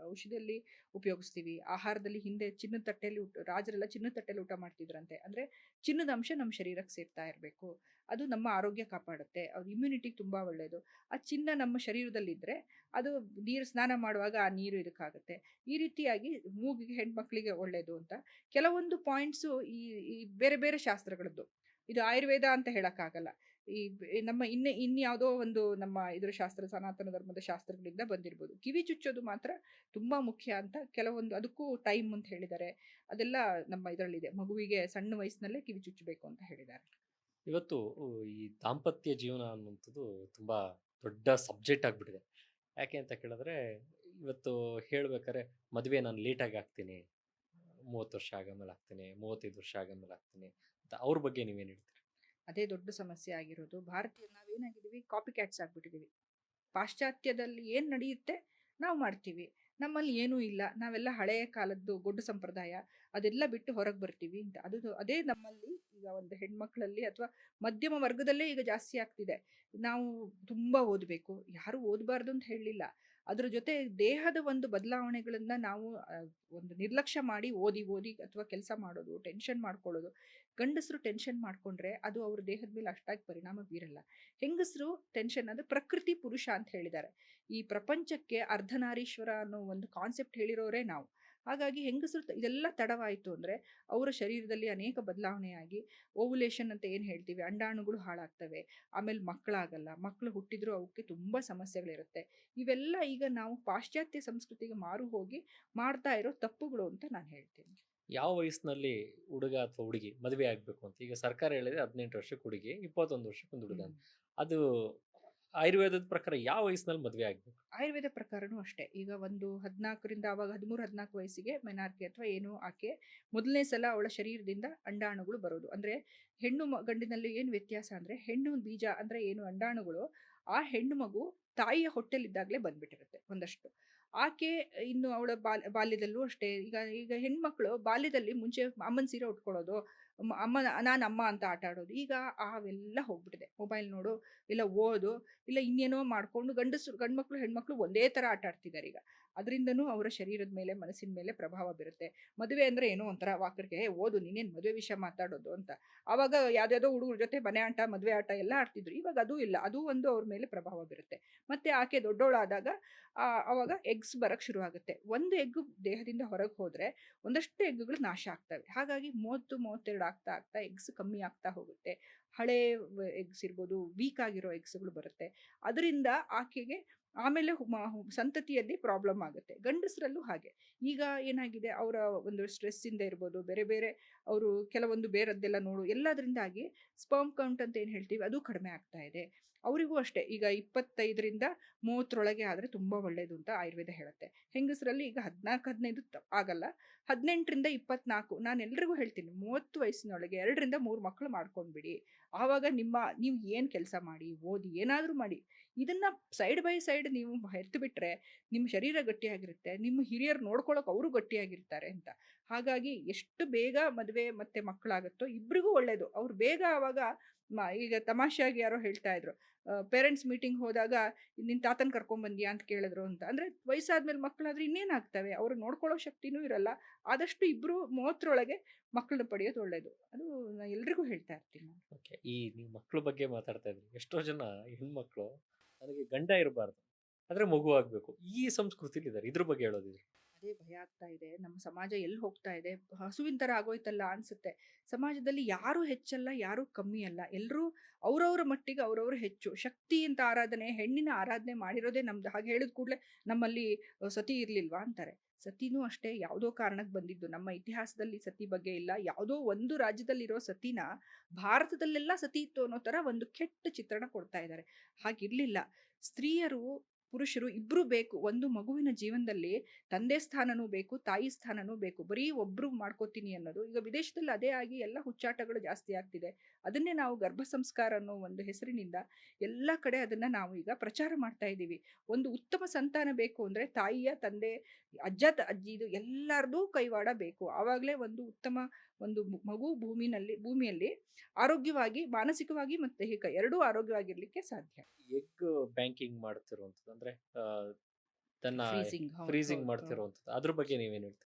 ಔಷಧಿಯಲ್ಲಿ ಉಪಯೋಗಿಸ್ತೀವಿ. ಆಹಾರದಲ್ಲಿ ಹಿಂದೆ ಚಿನ್ನದ ತಟ್ಟೆಯಲ್ಲಿ ರಾಜರೆಲ್ಲ ಚಿನ್ನದ ತಟ್ಟೆಯಲ್ಲಿ ಊಟ ಮಾಡ್ತಿದ್ರಂತೆ. ಅಂದ್ರೆ ಚಿನ್ನದ ಅಂಶ ನಮ್ಮ ಶರೀರಕ್ಕೆ ಸೇರ್ತಾ ಇರಬೇಕು. ಅದು ನಮ್ಮ ಆರೋಗ್ಯ ಕಾಪಾಡುತ್ತೆ. ಅದು ಇಮ್ಯುನಿಟಿಗೆ ತುಂಬಾ ಒಳ್ಳೆಯದು. ಆ ಚಿನ್ನ ನಮ್ಮ ಶರೀರದಲ್ಲಿದ್ರೆ ಅದು ನೀರು ಸ್ನಾನ ಮಾಡುವಾಗ ಆ ನೀರು ಇದಕ್ಕಾಗುತ್ತೆ. ಈ ರೀತಿಯಾಗಿ ಮೂಗಿಗೆ ಹೆಣ್ಮಕ್ಳಿಗೆ ಒಳ್ಳೆಯದು ಅಂತ ಕೆಲವೊಂದು ಪಾಯಿಂಟ್ಸು ಈ ಈ ಬೇರೆ ಬೇರೆ ಶಾಸ್ತ್ರಗಳದ್ದು. ಇದು ಆಯುರ್ವೇದ ಅಂತ ಹೇಳಕ್ಕಾಗಲ್ಲ. ನಮ್ಮ ಇನ್ಯಾವುದೋ ಒಂದು ನಮ್ಮ ಇದ್ರ ಸನಾತನ ಧರ್ಮದ ಶಾಸ್ತ್ರಗಳಿಂದ ಬಂದಿರ್ಬೋದು. ಕಿವಿ ಚುಚ್ಚೋದು ಮಾತ್ರ ತುಂಬಾ ಮುಖ್ಯ ಅಂತ ಕೆಲವೊಂದು ಅದಕ್ಕೂ ಟೈಮ್ ಅಂತ ಹೇಳಿದ್ದಾರೆ. ಅದೆಲ್ಲ ನಮ್ಮ ಇದರಲ್ಲಿದೆ. ಮಗುವಿಗೆ ಸಣ್ಣ ವಯಸ್ಸಿನಲ್ಲೇ ಕಿವಿ ಚುಚ್ಚಬೇಕು ಅಂತ ಹೇಳಿದ್ದಾರೆ. ಇವತ್ತು ಈ ದಾಂಪತ್ಯ ಜೀವನ ಅನ್ನುವಂಥದ್ದು ತುಂಬಾ ದೊಡ್ಡ ಸಬ್ಜೆಕ್ಟ್ ಆಗ್ಬಿಟ್ಟಿದೆ. ಯಾಕೆ ಅಂತ ಕೇಳಿದ್ರೆ, ಇವತ್ತು ಹೇಳ್ಬೇಕಾದ್ರೆ ಮದುವೆ ನಾನು ಲೇಟಾಗಿ ಆಗ್ತೀನಿ, 30 ವರ್ಷ ಆಗೋಮೇಲೆ ಆಗ್ತೀನಿ, 35 ವರ್ಷ ಆಗೋಮೇಲೆ ಆಗ್ತೀನಿ ಅಂತ. ಅವ್ರ ಬಗ್ಗೆ ನೀವೇನು ಹೇಳ್ತೀರಿ? ಅದೇ ದೊಡ್ಡ ಸಮಸ್ಯೆ ಆಗಿರೋದು. ನಾವೇನಾಗಿದ್ದೀವಿ, ಕಾಪಿ ಕ್ಯಾಟ್ಸ್ ಆಗ್ಬಿಟ್ಟಿದ್ದೀವಿ. ಪಾಶ್ಚಾತ್ಯದಲ್ಲಿ ಏನು ನಡೆಯುತ್ತೆ ನಾವು ಮಾಡ್ತೀವಿ. ನಮ್ಮಲ್ಲಿ ಏನೂ ಇಲ್ಲ. ನಾವೆಲ್ಲ ಹಳೆಯ ಕಾಲದ್ದು ಗೊಡ್ಡು ಸಂಪ್ರದಾಯ ಅದೆಲ್ಲ ಬಿಟ್ಟು ಹೊರಗೆ ಬರ್ತೀವಿ ಅಂತ. ಅದೇ ನಮ್ಮಲ್ಲಿ ಈಗ ಒಂದು ಹೆಣ್ಮಕ್ಳಲ್ಲಿ ಅಥವಾ ಮಧ್ಯಮ ವರ್ಗದಲ್ಲೇ ಈಗ ಜಾಸ್ತಿ ಆಗ್ತಿದೆ. ನಾವು ತುಂಬ ಓದಬೇಕು, ಯಾರು ಓದಬಾರ್ದು ಅಂತ ಹೇಳಲಿಲ್ಲ. ಅದ್ರ ಜೊತೆ ದೇಹದ ಒಂದು ಬದಲಾವಣೆಗಳನ್ನ ನಾವು ಒಂದು ನಿರ್ಲಕ್ಷ್ಯ ಮಾಡಿ ಓದಿ ಅಥವಾ ಕೆಲಸ ಮಾಡೋದು, ಟೆನ್ಷನ್ ಮಾಡ್ಕೊಳ್ಳೋದು. ಗಂಡಸರು ಟೆನ್ಷನ್ ಮಾಡ್ಕೊಂಡ್ರೆ ಅದು ಅವ್ರ ದೇಹದ ಮೇಲೆ ಅಷ್ಟಾಗಿ ಪರಿಣಾಮ ಬೀರಲ್ಲ. ಹೆಂಗಸರು ಟೆನ್ಷನ್ ಅಂದ್ರೆ ಪ್ರಕೃತಿ ಪುರುಷ ಅಂತ ಹೇಳಿದ್ದಾರೆ. ಈ ಪ್ರಪಂಚಕ್ಕೆ ಅರ್ಧನಾರೀಶ್ವರ ಅನ್ನೋ ಒಂದು ಕಾನ್ಸೆಪ್ಟ್ ಹೇಳಿರೋರೇ ನಾವು. ಹಾಗಾಗಿ ಹೆಂಗಸರು ಇದೆಲ್ಲ ತಡವಾಯಿತು ಅಂದ್ರೆ ಅವರ ಶರೀರದಲ್ಲಿ ಅನೇಕ ಬದಲಾವಣೆಯಾಗಿ ಓವುಲೇಷನ್ ಅಂತ ಏನು ಹೇಳ್ತೀವಿ, ಅಂಡಾಣುಗಳು ಹಾಳಾಗ್ತವೆ. ಆಮೇಲೆ ಮಕ್ಕಳಾಗಲ್ಲ, ಮಕ್ಕಳು ಹುಟ್ಟಿದ್ರು ಅವಕ್ಕೆ ತುಂಬಾ ಸಮಸ್ಯೆಗಳಿರುತ್ತೆ. ಇವೆಲ್ಲ ಈಗ ನಾವು ಪಾಶ್ಚಾತ್ಯ ಸಂಸ್ಕೃತಿಗೆ ಮಾರು ಹೋಗಿ ಮಾಡ್ತಾ ಇರೋ ತಪ್ಪುಗಳು ಅಂತ ನಾನು ಹೇಳ್ತೀನಿ. ಯಾವ ವಯಸ್ಸಿನಲ್ಲಿ ಹುಡುಗ ಅಥವಾ ಹುಡುಗಿ ಮದುವೆ ಆಗಬೇಕು ಅಂತ? ಈಗ ಸರ್ಕಾರ ಹೇಳಿದ್ರೆ 18 ವರ್ಷಕ್ಕೆ ಹುಡುಗಿ, 21 ವರ್ಷಕ್ಕೆ ಒಂದು ಹುಡುಗ ಅಂತ. ಅದು ಆಯುರ್ವೇದದ ಪ್ರಕಾರ ಯಾವ ವಯಸ್ಸಿನಲ್ಲಿ ಮದುವೆ ಆಗಬೇಕು? ಆಯುರ್ವೇದ ಪ್ರಕಾರನೂ ಅಷ್ಟೇ. ಈಗ ಒಂದು 14ರಿಂದ ಆವಾಗ 13-14 ವಯಸ್ಸಿಗೆ ಮೆನಾರ್ಕೆ ಅಥವಾ ಏನು ಆಕೆ ಮೊದಲನೇ ಸಲ ಅವಳ ಶರೀರದಿಂದ ಅಂಡಾಣುಗಳು ಬರೋದು. ಅಂದ್ರೆ ಗಂಡಿನಲ್ಲಿ ಏನು ವ್ಯತ್ಯಾಸ ಅಂದ್ರೆ, ಹೆಣ್ಣು ಬೀಜ ಅಂದ್ರೆ ಏನು ಅಂಡಾಣುಗಳು ಆ ಹೆಣ್ಣು ಮಗು ತಾಯಿಯ ಹೊಟ್ಟೆಲಿದ್ದಾಗಲೇ ಬಂದ್ಬಿಟ್ಟಿರುತ್ತೆ ಒಂದಷ್ಟು. ಆಕೆ ಇನ್ನು ಅವಳ ಬಾಲ್ಯದಲ್ಲೂ ಅಷ್ಟೇ. ಈಗ ಈಗ ಹೆಣ್ಮಕ್ಳು ಬಾಲ್ಯದಲ್ಲಿ ಮುಂಚೆ ಅಮ್ಮನ ಸೀರೆ ಉಟ್ಕೊಳ್ಳೋದು, ನಾನು ಅಮ್ಮ ಅಂತ ಆಟ ಆಡೋದು. ಈಗ ಅವೆಲ್ಲ ಹೋಗ್ಬಿಟ್ಟಿದೆ. ಮೊಬೈಲ್ ನೋಡು, ಇಲ್ಲ ಓದು, ಇಲ್ಲ ಇನ್ನೇನೋ ಮಾಡ್ಕೊಂಡು ಗಂಡ್ಮಕ್ಳು ಹೆಣ್ಮಕ್ಳು ಒಂದೇ ತರ ಆಟ ಆಡ್ತಿದ್ದಾರೆ ಈಗ. ಅದರಿಂದನೂ ಅವರ ಶರೀರದ ಮೇಲೆ ಮನಸ್ಸಿನ ಮೇಲೆ ಪ್ರಭಾವ ಬೀರುತ್ತೆ. ಮದುವೆ ಅಂದ್ರೆ ಏನೋ ಒಂಥರ ವಾಕರ್ಗೆ ಓದು, ನೀನೇನು ಮದುವೆ ವಿಷಯ ಮಾತಾಡೋದು ಅಂತ. ಆವಾಗ ಯಾವ್ದಾವುದೋ ಹುಡುಗರ ಜೊತೆ ಮನೆ ಆಟ, ಮದುವೆ ಆಟ ಎಲ್ಲ ಆಡ್ತಿದ್ರು. ಇವಾಗ ಅದೂ ಇಲ್ಲ. ಅದು ಒಂದು ಅವ್ರ ಮೇಲೆ ಪ್ರಭಾವ ಬೀರುತ್ತೆ. ಮತ್ತೆ ಆಕೆ ದೊಡ್ಡವಳಾದಾಗ ಅವಾಗ ಎಗ್ಸ್ ಬರಕ್ ಶುರು ಆಗುತ್ತೆ. ಒಂದು ಎಗ್ಗು ದೇಹದಿಂದ ಹೊರಗೆ ಹೋದ್ರೆ ಒಂದಷ್ಟು ಎಗ್ಗುಗಳು ನಾಶ ಆಗ್ತವೆ. ಹಾಗಾಗಿ 30-32 ಆಗ್ತಾ ಆಗ್ತಾ ಎಗ್ಸ್ ಕಮ್ಮಿ ಆಗ್ತಾ ಹೋಗುತ್ತೆ. ಹಳೆ ಎಗ್ಸ್ ಇರ್ಬೋದು, ವೀಕ್ ಆಗಿರೋ ಎಗ್ಸ್ಗಳು ಬರುತ್ತೆ. ಅದರಿಂದ ಆಕೆಗೆ ಆಮೇಲೆ ಸಂತತಿಯಲ್ಲಿ ಪ್ರಾಬ್ಲಮ್ ಆಗುತ್ತೆ. ಗಂಡಸರಲ್ಲೂ ಹಾಗೆ. ಈಗ ಏನಾಗಿದೆ, ಅವರ ಒಂದು ಸ್ಟ್ರೆಸ್ ಇಂದ ಇರ್ಬೋದು, ಬೇರೆ ಬೇರೆ ಅವರು ಕೆಲವೊಂದು ಬೇರೆದ್ದೆಲ್ಲ ಎಲ್ಲದರಿಂದಾಗಿ ಸ್ಪರ್ಮ್ ಕೌಂಟ್ ಅಂತ ಏನು ಹೇಳ್ತೀವಿ ಅದು ಕಡಿಮೆ ಆಗ್ತಾ ಇದೆ. ಅವರಿಗೂ ಅಷ್ಟೇ. ಈಗ 25ರಿಂದ 30ರೊಳಗೆ ಆದರೆ ತುಂಬ ಒಳ್ಳೆಯದು ಅಂತ ಆಯುರ್ವೇದ ಹೇಳುತ್ತೆ. ಹೆಂಗಸರಲ್ಲಿ ಈಗ 14-15 ಆಗಲ್ಲ, 18ರಿಂದ 24. ನಾನು ಎಲ್ರಿಗೂ ಹೇಳ್ತೀನಿ, 30 ವಯಸ್ಸಿನೊಳಗೆ 2ರಿಂದ 3 ಮಕ್ಕಳು ಮಾಡ್ಕೊಂಡ್ಬಿಡಿ. ಆವಾಗ ನೀವು ಏನು ಕೆಲಸ ಮಾಡಿ, ಓದಿ, ಏನಾದರೂ ಮಾಡಿ, ಇದನ್ನ ಸೈಡ್ ಬೈ ಸೈಡ್ ನೀವು ಹೆತ್ತು ಬಿಟ್ರೆ ನಿಮ್ಮ ಶರೀರ ಗಟ್ಟಿಯಾಗಿರುತ್ತೆ. ನಿಮ್ಮ ಹಿರಿಯರು ನೋಡ್ಕೊಳ್ಳೋಕೆ ಅವರು ಗಟ್ಟಿಯಾಗಿರ್ತಾರೆ ಅಂತ. ಹಾಗಾಗಿ ಎಷ್ಟು ಬೇಗ ಮದುವೆ ಮತ್ತೆ ಮಕ್ಕಳಾಗುತ್ತೋ ಇಬ್ರಿಗೂ ಒಳ್ಳೇದು. ಅವ್ರು ಬೇಗ ಆವಾಗ ಈಗ ತಮಾಷೆಯಾಗಿ ಯಾರೋ ಹೇಳ್ತಾ ಇದ್ರು, ಪೇರೆಂಟ್ಸ್ ಮೀಟಿಂಗ್ ಹೋದಾಗ ನಿನ್ನ ತಾತನ ಕರ್ಕೊಂಡ್ಬಂದ್ಯಾ ಅಂತ ಕೇಳಿದ್ರು ಅಂತ. ಅಂದ್ರೆ ವಯಸ್ಸಾದ್ಮೇಲೆ ಮಕ್ಕಳಾದ್ರೆ ಇನ್ನೇನಾಗ್ತವೆ, ಅವ್ರು ನೋಡ್ಕೊಳ್ಳೋ ಶಕ್ತಿನೂ ಇರಲ್ಲ. ಆದಷ್ಟು ಇಬ್ರು 30ರೊಳಗೆ ಮಕ್ಕಳನ್ನ ಪಡೆಯೋದು ಒಳ್ಳೇದು. ಅದು ನಾನು ಎಲ್ರಿಗೂ ಹೇಳ್ತಾ ಇರ್ತೀನಿ ನಾನು. ಓಕೆ. ಈ ನೀವು ಮಕ್ಕಳ ಬಗ್ಗೆ ಮಾತಾಡ್ತಾ ಇದ್ರಿ. ಎಷ್ಟೋ ಜನ ಹೆಣ್ಮಕ್ಳು ನನಗೆ ಗಂಡ ಇರಬಾರ್ದು, ಆದ್ರೆ ಮಗು ಆಗ್ಬೇಕು, ಈ ಸಂಸ್ಕೃತಿಲಿ ಇದ್ದಾರೆ. ಇದ್ರ ಬಗ್ಗೆ ಹೇಳೋದಿದ್ರೆ? ಅದೇ ಭಯ ಆಗ್ತಾ ಇದೆ. ನಮ್ಮ ಸಮಾಜ ಎಲ್ಲಿ ಹೋಗ್ತಾ ಇದೆ, ಹಸುವಿನ ತರ ಆಗೋಯ್ತಲ್ಲ ಅನ್ಸುತ್ತೆ. ಸಮಾಜದಲ್ಲಿ ಯಾರು ಹೆಚ್ಚಲ್ಲ, ಯಾರು ಕಮ್ಮಿ ಅಲ್ಲ. ಎಲ್ಲರೂ ಅವ್ರವ್ರ ಮಟ್ಟಿಗೆ ಅವ್ರವ್ರು ಹೆಚ್ಚು. ಶಕ್ತಿ ಅಂತ ಆರಾಧನೆ, ಹೆಣ್ಣಿನ ಆರಾಧನೆ ಮಾಡಿರೋದೇ ನಮ್ದು. ಹಾಗೆ ಹೇಳಿದ ಕೂಡಲೇ ನಮ್ಮಲ್ಲಿ ಸತಿ ಇರ್ಲಿಲ್ವಾ ಅಂತಾರೆ. ಸತಿನೂ ಅಷ್ಟೇ ಯಾವುದೋ ಕಾರಣಕ್ಕೆ ಬಂದಿದ್ದು. ನಮ್ಮ ಇತಿಹಾಸದಲ್ಲಿ ಸತಿ ಬಗ್ಗೆ ಇಲ್ಲ. ಯಾವುದೋ ಒಂದು ರಾಜ್ಯದಲ್ಲಿರೋ ಸತಿನ ಭಾರತದಲ್ಲೆಲ್ಲ ಸತಿ ಇತ್ತು ಅನ್ನೋ ತರ ಒಂದು ಕೆಟ್ಟ ಚಿತ್ರಣ ಕೊಡ್ತಾ ಇದ್ದಾರೆ. ಹಾಗಿರ್ಲಿಲ್ಲ. ಸ್ತ್ರೀಯರು ಪುರುಷರು ಇಬ್ರು ಬೇಕು. ಒಂದು ಮಗುವಿನ ಜೀವನದಲ್ಲಿ ತಂದೆ ಸ್ಥಾನನೂ ಬೇಕು, ತಾಯಿ ಸ್ಥಾನನೂ ಬೇಕು. ಬರೀ ಒಬ್ರು ಮಾಡ್ಕೋತೀನಿ ಅನ್ನೋದು ಈಗ ವಿದೇಶದಲ್ಲಿ ಅದೇ ಆಗಿ ಎಲ್ಲ ಹುಚ್ಚಾಟಗಳು ಜಾಸ್ತಿ ಆಗ್ತಿದೆ. ಅದನ್ನೇ ನಾವು ಗರ್ಭ ಸಂಸ್ಕಾರ ಅನ್ನೋ ಒಂದು ಹೆಸರಿನಿಂದ ಎಲ್ಲ ಕಡೆ ಅದನ್ನ ನಾವು ಈಗ ಪ್ರಚಾರ ಮಾಡ್ತಾ ಇದ್ದೀವಿ. ಒಂದು ಉತ್ತಮ ಸಂತಾನ ಬೇಕು ಅಂದ್ರೆ ತಾಯಿಯ, ತಂದೆ, ಅಜ್ಜ ಅಜ್ಜಿ ಇದು ಎಲ್ಲರದೂ ಕೈವಾಡ ಬೇಕು. ಆವಾಗಲೇ ಒಂದು ಉತ್ತಮ ಒಂದು ಮಗು ಭೂಮಿಯಲ್ಲಿ ಆರೋಗ್ಯವಾಗಿ, ಮಾನಸಿಕವಾಗಿ ಮತ್ತು ದೈಹಿಕ ಎರಡೂ ಆರೋಗ್ಯವಾಗಿರ್ಲಿಕ್ಕೆ ಸಾಧ್ಯ. ಎಗ್ ಬ್ಯಾಂಕಿಂಗ್ ಮಾಡ್ತಿರುವಂಥದ್ದು ಅಂದ್ರೆ ತನ್ನ ಫ್ರೀಸಿಂಗ್. ಹೌದು ಫ್ರೀಸಿಂಗ್ ಹೌದು ಹೌದು. ಮಾಡ್ತಿರುವಂಥದ್ದು ಅದ್ರ ಬಗ್ಗೆ ನೀವೇನು ಹೇಳ್ತೀರಾ?